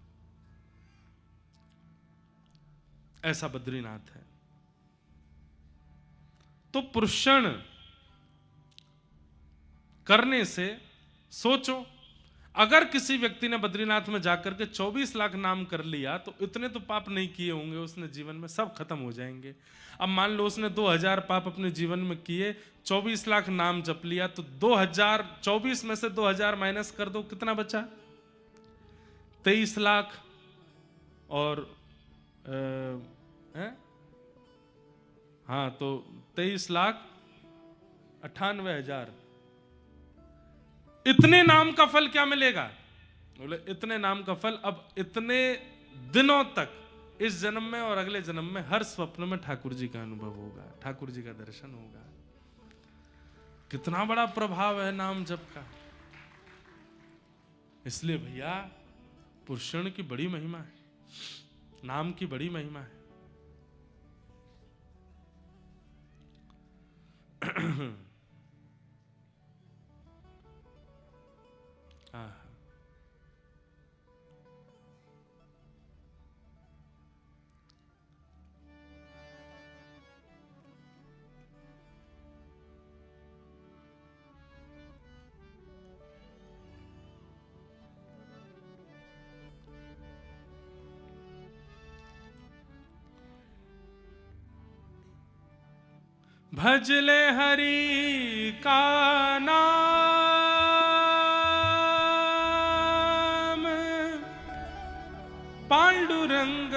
ऐसा बद्रीनाथ है। तो पुरुषण करने से सोचो, अगर किसी व्यक्ति ने बद्रीनाथ में जाकर के 24 लाख नाम कर लिया तो इतने तो पाप नहीं किए होंगे उसने जीवन में, सब खत्म हो जाएंगे। अब मान लो उसने 2000 पाप अपने जीवन में किए, 24 लाख नाम जप लिया, तो 24 में से 2000 माइनस कर दो, कितना बचा? 23 लाख और हाँ, तो 23,98,000। इतने नाम का फल क्या मिलेगा? बोले इतने नाम का फल अब इतने दिनों तक, इस जन्म में और अगले जन्म में हर स्वप्न में ठाकुर जी का अनुभव होगा, ठाकुर जी का दर्शन होगा। कितना बड़ा प्रभाव है नाम जप का। इसलिए भैया पुरुषण की बड़ी महिमा है, नाम की बड़ी महिमा है। भजले हरि का नाम पांडुरंग,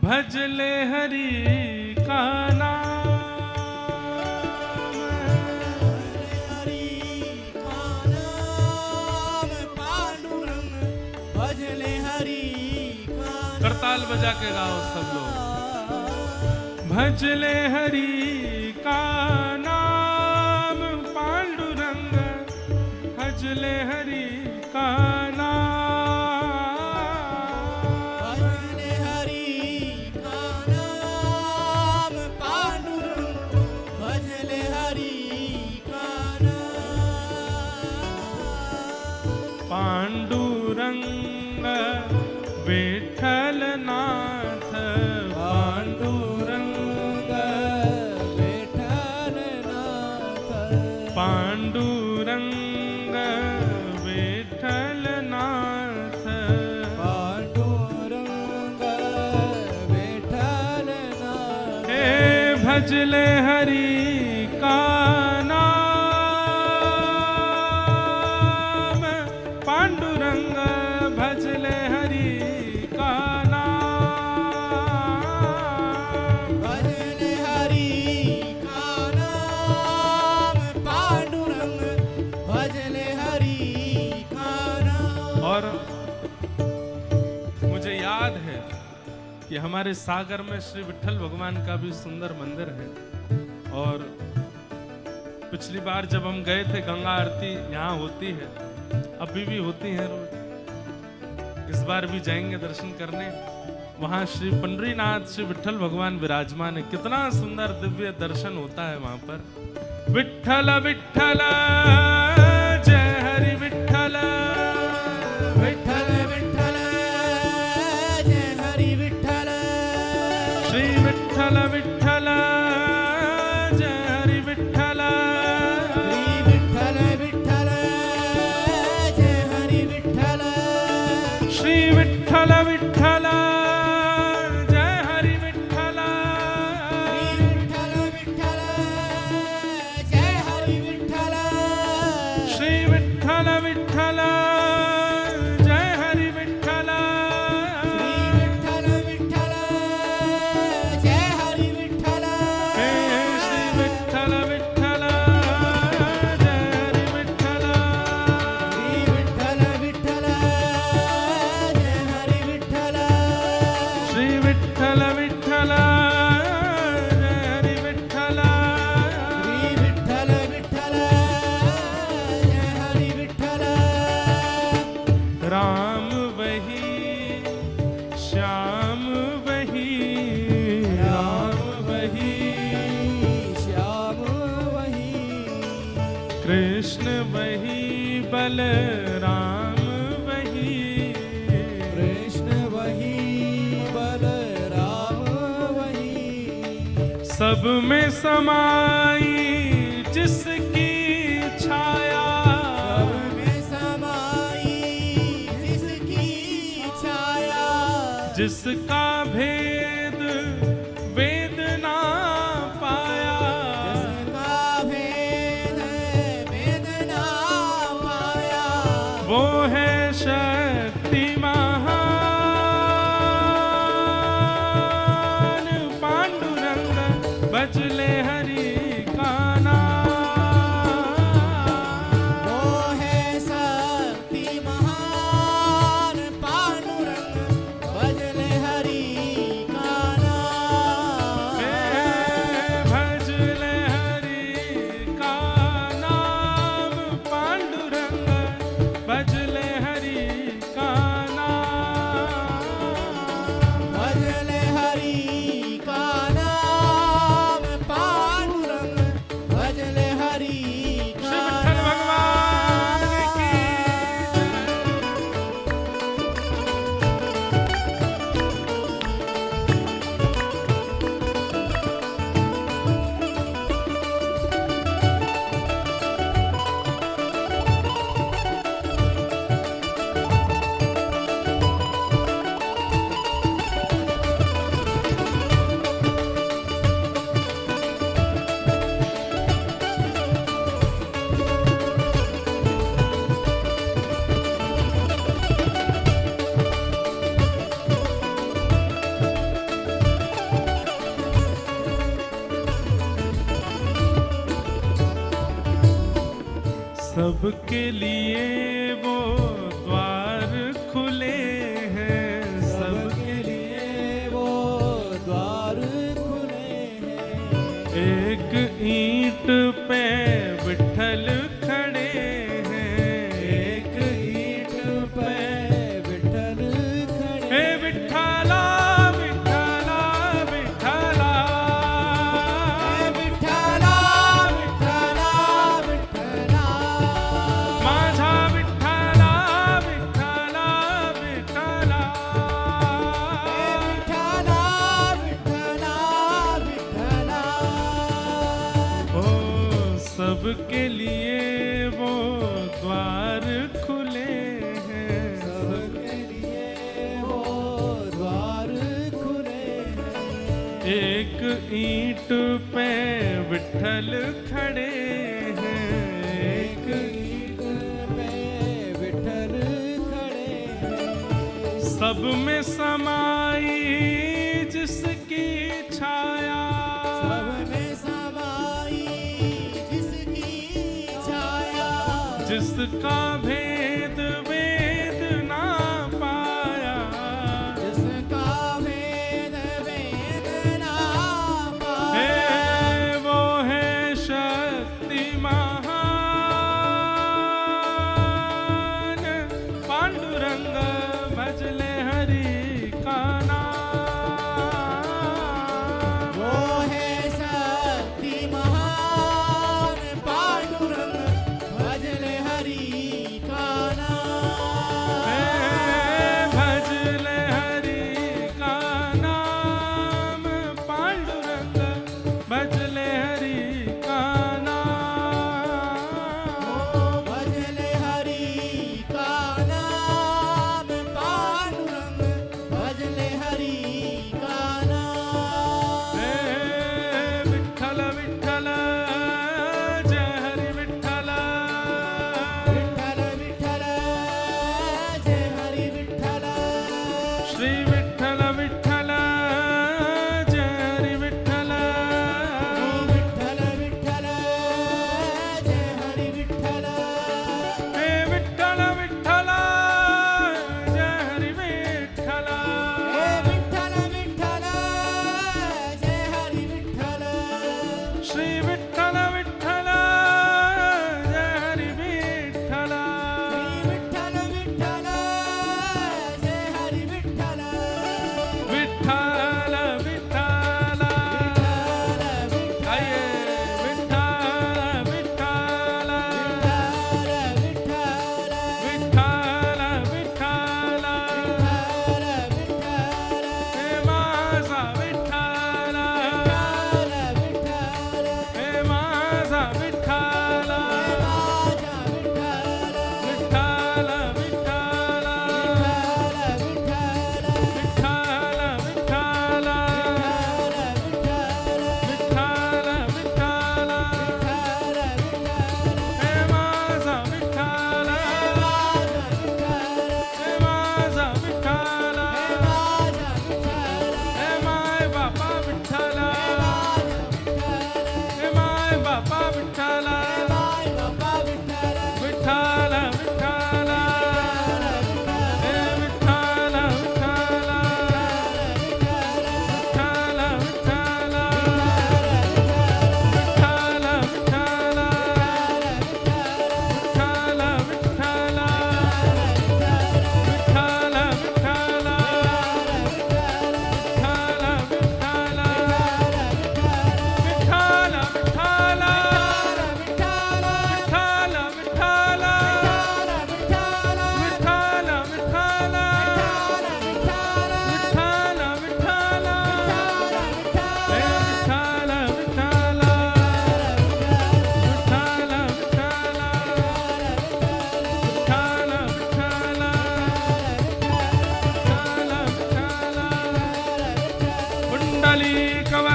भजले हरि का नाम, हरि का नाम पांडुरंग, भजले हरि का नाम। करताल बजा के गाओ सब लोग। भजले हरि का नाम पांडुरंग, भजले हरि का नाम, भजले हरि का नाम पांडुरंग, भजले हरि का नाम। पांडुरंग विठ्ठल नाथ, पांडुरंग विठ्ठल नाथ, पांडुरंग विठ्ठल नाथ। हे भजले हरि का नाम पांडुरंग, भजले हरि का नाम, भजले हरि का नाम पांडुरंग, भजले हरि का नाम। और मुझे याद है कि हमारे सागर में श्री विठ्ठल भगवान का भी सुंदर मंदिर है। और पिछली बार जब हम गए थे, गंगा आरती यहाँ होती है, अभी भी होती है रोज। इस बार भी जाएंगे दर्शन करने। वहाँ श्री पंडरीनाथ श्री विठ्ठल भगवान विराजमान है। कितना सुंदर दिव्य दर्शन होता है वहां पर। विठ्ठल विठ्ठल जय हरि हरी विठ्ठल श्री विठ्ठल विठ्ठल जय हरि विठ्ठल श्री विठ्ठल विठ्ठल जय हरि विठ्ठल श्री विठ्ठल विठ्ठल जय हरि विठ्ठल श्री विठ्ठल विठ्ठल जय हरि विठ्ठल श्री विठ्ठल विठ्ठल जय हरि विठ्ठल श्री विठ्ठल विठ्ठल जय हरि विठ्ठल श्री विठ्ठल विठ्ठल जय हरि विठ्ठल श्री विठ्ठल विठ्ठल जय हरि विठ्ठल श्री विठ्ठल विठ्ठल जय हरि विठ्ठल राम वही श्याम वही राम वही श्याम वही कृष्ण वही बलराम वही कृष्ण वही बलराम वही सब में समाई जिसकी छाया सब में समाई जिसकी छाया जिसका भेद वेद ना पाया जिसका भेद वेद ना पाया वो है शक्ति महान पांडुरंग बजले हरि का नाम वो है शक्ति महान पांडुरंग भजले हरि का नाम भजले हरि का नाम पांडुरंग भजले हरि का नाम भजले हरि का नाम पांडुरंग भजले हरि का श्री विठ्ठल भगवान की सबके लिए वो द्वार खुले हैं सबके लिए वो द्वार खुले हैं एक ईंट पे विठ्ठल खड़े हैं एक ईंट पे विठ्ठल खड़े हे विठ्ठला विठ्ठला विठ्ठला हे विठ्ठला विठ्ठला विठ्ठला माझा विठ्ठला विठ्ठला विठ्ठला हे विठ्ठला विठ्ठला विठ्ठला ओ सबके लिए वो द्वार खुले हैं सबके लिए वो द्वार खुले हैं एक ईंट पे विठ्ठल खड़े हैं एक ईंट पे विठ्ठल खड़े हैं सब में समाई जिसकी छाया सब में समाई जिसकी छाया जिसका भेद वेद ना पाया जिसका भेद वेद ना पाया हे वो है शक्ति महान पांडुरंग भजले हरि का नाम वो है शक्ति महान पांडुरंग भजले हरि का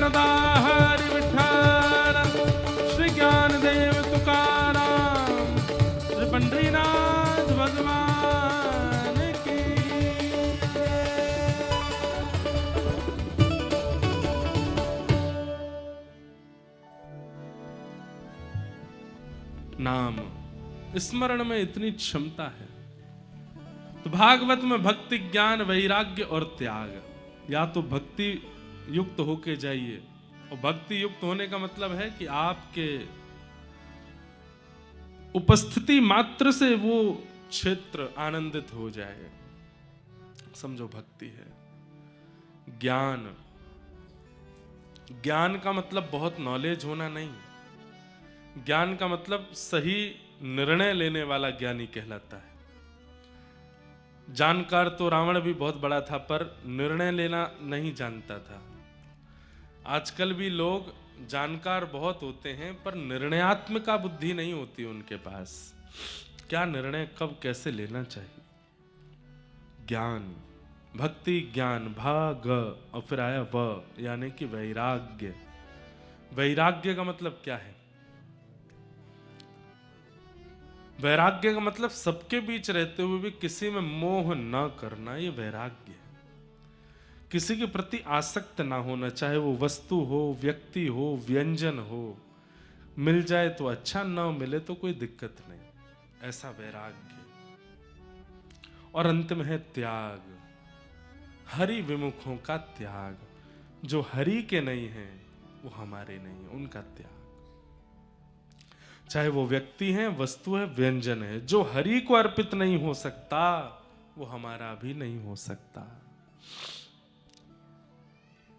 शारदा हरि विठ्ठल, श्री ज्ञानदेव तुकाराम, श्री पंढरीनाथ भगवान की। नाम स्मरण में इतनी क्षमता है तो भागवत में भक्ति, ज्ञान, वैराग्य और त्याग, या तो भक्ति युक्त होके जाइए, और भक्ति युक्त होने का मतलब है कि आपके उपस्थिति मात्र से वो क्षेत्र आनंदित हो जाए, समझो भक्ति है। ज्ञान, ज्ञान का मतलब बहुत नॉलेज होना नहीं, ज्ञान का मतलब सही निर्णय लेने वाला ज्ञानी कहलाता है। जानकार तो रावण भी बहुत बड़ा था, पर निर्णय लेना नहीं जानता था। आजकल भी लोग जानकार बहुत होते हैं, पर निर्णयात्मका बुद्धि नहीं होती उनके पास, क्या निर्णय कब कैसे लेना चाहिए। ज्ञान, भक्ति, ज्ञान, भाग और फिर आया व, यानी कि वैराग्य। वैराग्य का मतलब क्या है? वैराग्य का मतलब सबके बीच रहते हुए भी किसी में मोह न करना, ये वैराग्य है। किसी के प्रति आसक्त ना होना, चाहे वो वस्तु हो, व्यक्ति हो, व्यंजन हो, मिल जाए तो अच्छा, ना मिले तो कोई दिक्कत नहीं, ऐसा वैराग्य। और अंत में है त्याग, हरि विमुखों का त्याग। जो हरि के नहीं है वो हमारे नहीं है, उनका त्याग। चाहे वो व्यक्ति है, वस्तु है, व्यंजन है, जो हरि को अर्पित नहीं हो सकता वो हमारा भी नहीं हो सकता।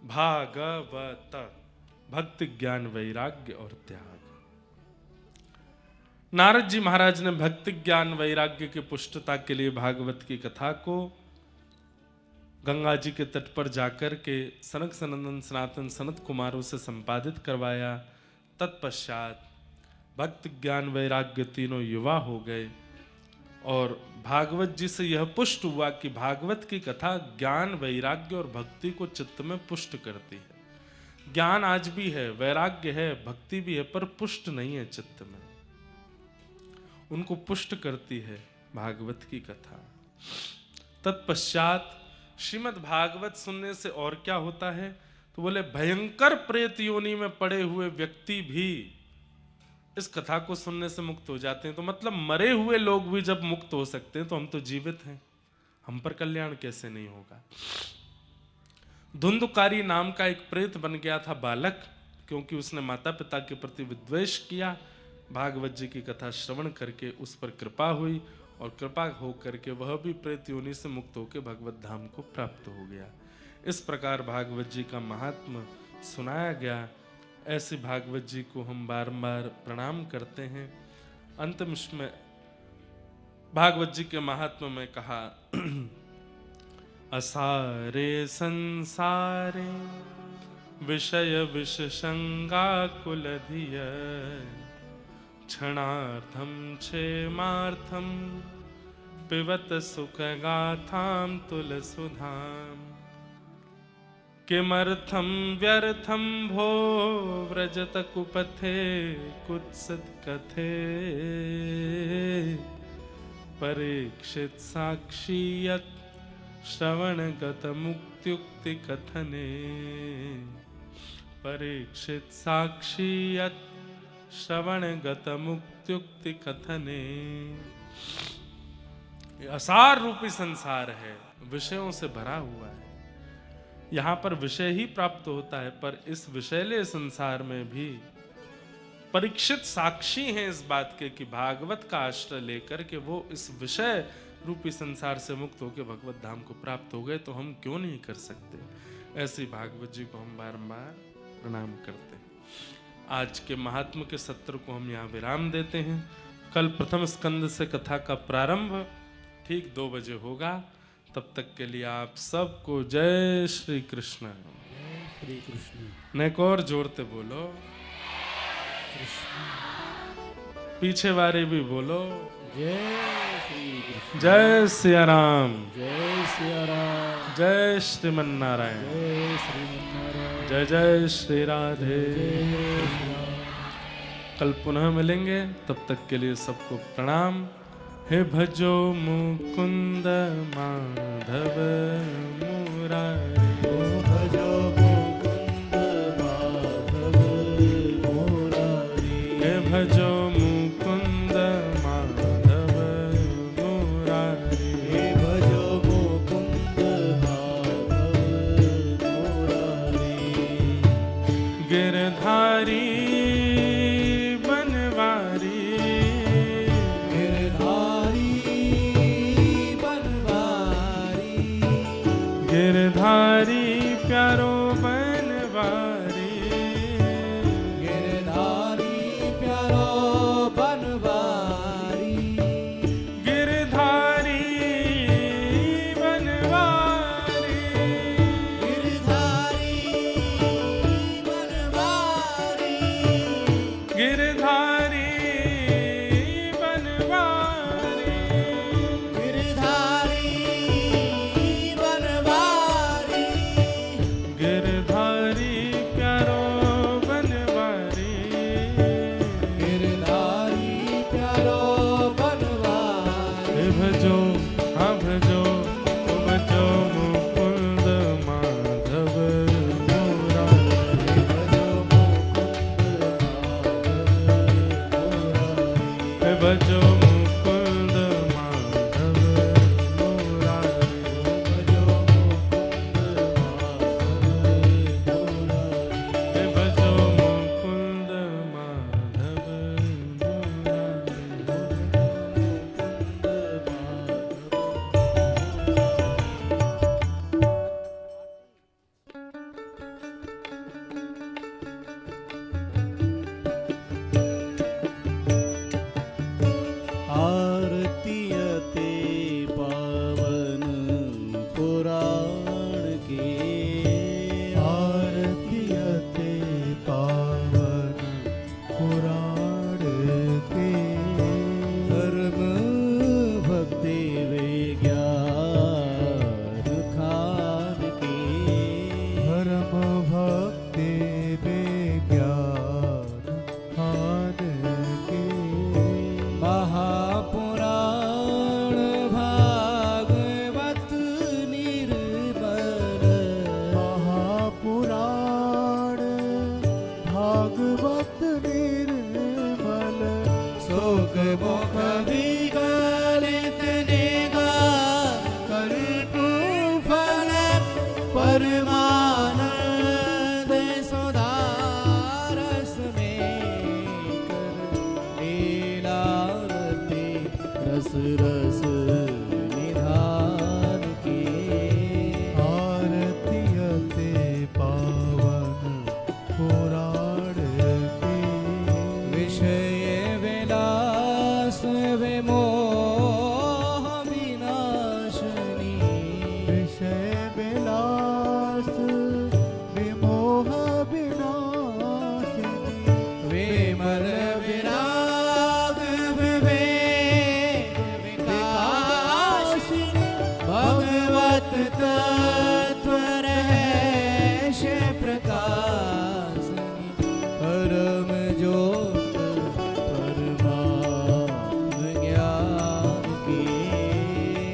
भागवत, भक्ति, ज्ञान, वैराग्य और त्याग। नारद जी महाराज ने भक्ति, ज्ञान, वैराग्य की पुष्टता के लिए भागवत की कथा को गंगा जी के तट पर जाकर के सनक सनंदन सनातन सनत कुमारों से संपादित करवाया। तत्पश्चात भक्ति, ज्ञान, वैराग्य तीनों युवा हो गए और भागवत जी से यह पुष्ट हुआ कि भागवत की कथा ज्ञान, वैराग्य और भक्ति को चित्त में पुष्ट करती है। ज्ञान आज भी है, वैराग्य है, भक्ति भी है, पर पुष्ट नहीं है चित्त में। उनको पुष्ट करती है भागवत की कथा। तत्पश्चात श्रीमद् भागवत सुनने से और क्या होता है, तो बोले भयंकर प्रेत योनि में पड़े हुए व्यक्ति भी इस कथा को सुनने से मुक्त हो जाते हैं। तो मतलब मरे हुए लोग भी जब मुक्त हो सकते हैं तो हम तो जीवित हैं, हम पर कल्याण कैसे नहीं होगा। धुंधकारी नाम का एक प्रेत बन गया था बालक, क्योंकि उसने माता पिता के प्रति विद्वेष किया। भागवत जी की कथा श्रवण करके उस पर कृपा हुई और कृपा हो करके वह भी प्रेत योनि से मुक्त होकर भगवत धाम को प्राप्त हो गया। इस प्रकार भागवत जी का महात्म्य सुनाया गया। ऐसे भागवत जी को हम बारंबार प्रणाम करते हैं। अंत में भागवत जी के महात्म्य में कहा असारे संसारे विषय विषसंगा कुलधिय क्षणार्थम क्षेमार्थम पिबत सुख गाथाम तुलसुधाम किमर्थम व्यर्थम भो व्रजत कुपथे कुत्सित कथे परीक्षित साक्षी यत् श्रवणगत मुक्त्युक्ति कथने परीक्षित साक्षी यत् श्रवणगत मुक्त्युक्ति कथने। असार रूपी संसार है, विषयों से भरा हुआ है। यहाँ पर विषय ही प्राप्त होता है, पर इस विषयले संसार में भी परीक्षित साक्षी हैं इस बात के कि भागवत का आश्रय लेकर के वो इस विषय रूपी संसार से मुक्त होकर भगवत धाम को प्राप्त हो गए, तो हम क्यों नहीं कर सकते। ऐसी भागवत जी को हम बारंबार प्रणाम करते हैं। आज के महात्मा के सत्र को हम यहाँ विराम देते हैं। कल प्रथम स्कंद से कथा का प्रारंभ ठीक 2 बजे होगा। तब तक के लिए आप सबको जय श्री कृष्ण। जय श्री कृष्ण। नेक और जोरते बोलो पीछे वाले भी बोलो जय श्री कृष्ण। जय सिया राम, जय सिया राम। जय श्रीमन नारायण, जय श्रीमन नारायण। जय जय श्री राधे। कल पुनः मिलेंगे, तब तक के लिए सबको प्रणाम। हे भजो मुकुंद माधव मुरारी, भजो मुकुंद माधव मुरारी, हे भजो मुकुंद माधव मुरारी, हे भजो मुकुंद माधव मुरारी। गिरधारी बनवारी, गिरधारी बनवारी, गिरधारी प्यारो बनवारी, गिरधारी प्यारो बनवारी, गिरधारी बनवारी, गिरधारी बनवारी, गिरधारी बनवारी, गिरधारी बनवारी, गिरधारी प्यारो बनवारी, गिरधारी प्यारो बनवारी। हे भजो हाँ भजो ओ भजो मुकुंद माधव मुरारी, भजो मुकुंद माधव मुरारी, हे भजो मुकुंद माधव मुरारी, भजो मुकुंद माधव मुरारी। हे भजो मुकुंद माधव मुरारी। आरतीयते पावन पुराण के, आरतीयते पावन पुराण के। धर्म भक्ति विज्ञान खान के, धर्म भक्ति विज्ञान खान के। महापुराण भागवत निर्मल, महापुराण भागवत निर्मल। शोक मोख विगलित निगार कल्पु फल परमानंद सुधारस में कर लीलारती रस रस निधान की। आरतीयते पावन पुराण के, विषय विलास विमोह विनाशनी, विषय विलास विमोह विनाशिनी। विमल विराग विवेक विकासिनी, भगवत तत्व रहस्य प्रकाशिनी। परम ज्योत परमात्म ज्ञान की।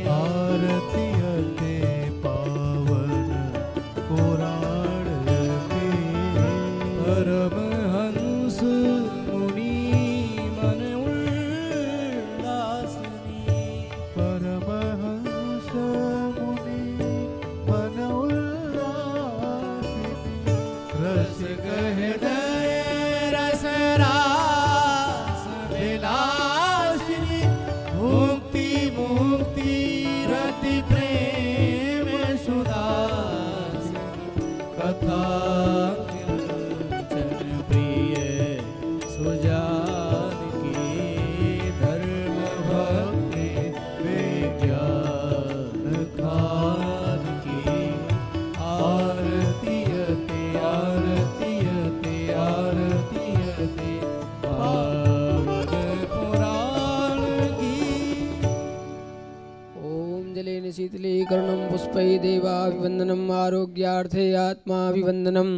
आरतीयते पावन पुराण के, परमहंस मुनि मन उल्लासिनी, परमहंस मुनि मन उल्लासिनी। रस हृदय रस रास विलासिनी, मुक्ति मुक्ति रति प्रेम सुदासिनी। कथा कीर्तन प्रिय सुजान की, धर्म भक्ति विज्ञान खान की। आरतीयते आरतीयते आरतीयते पावन पुराण की। ओम जलेन शीतलीकरणं पुष्पै देवाभिवन्दनम् आरोग्यार्थे आत्माभिवन्दनम्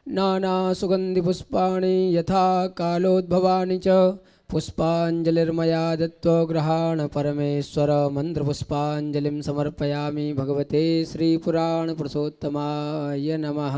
नानासुगन्धिपुष्पाणि यथा कालोद्भवानि च पुष्पाञ्जलिर्मया दत्त्वा गृहाण परमेश्वर मन्त्रपुष्पाञ्जलिं समर्पयामि भगवते श्रीपुराणपुरुषोत्तमाय नमः।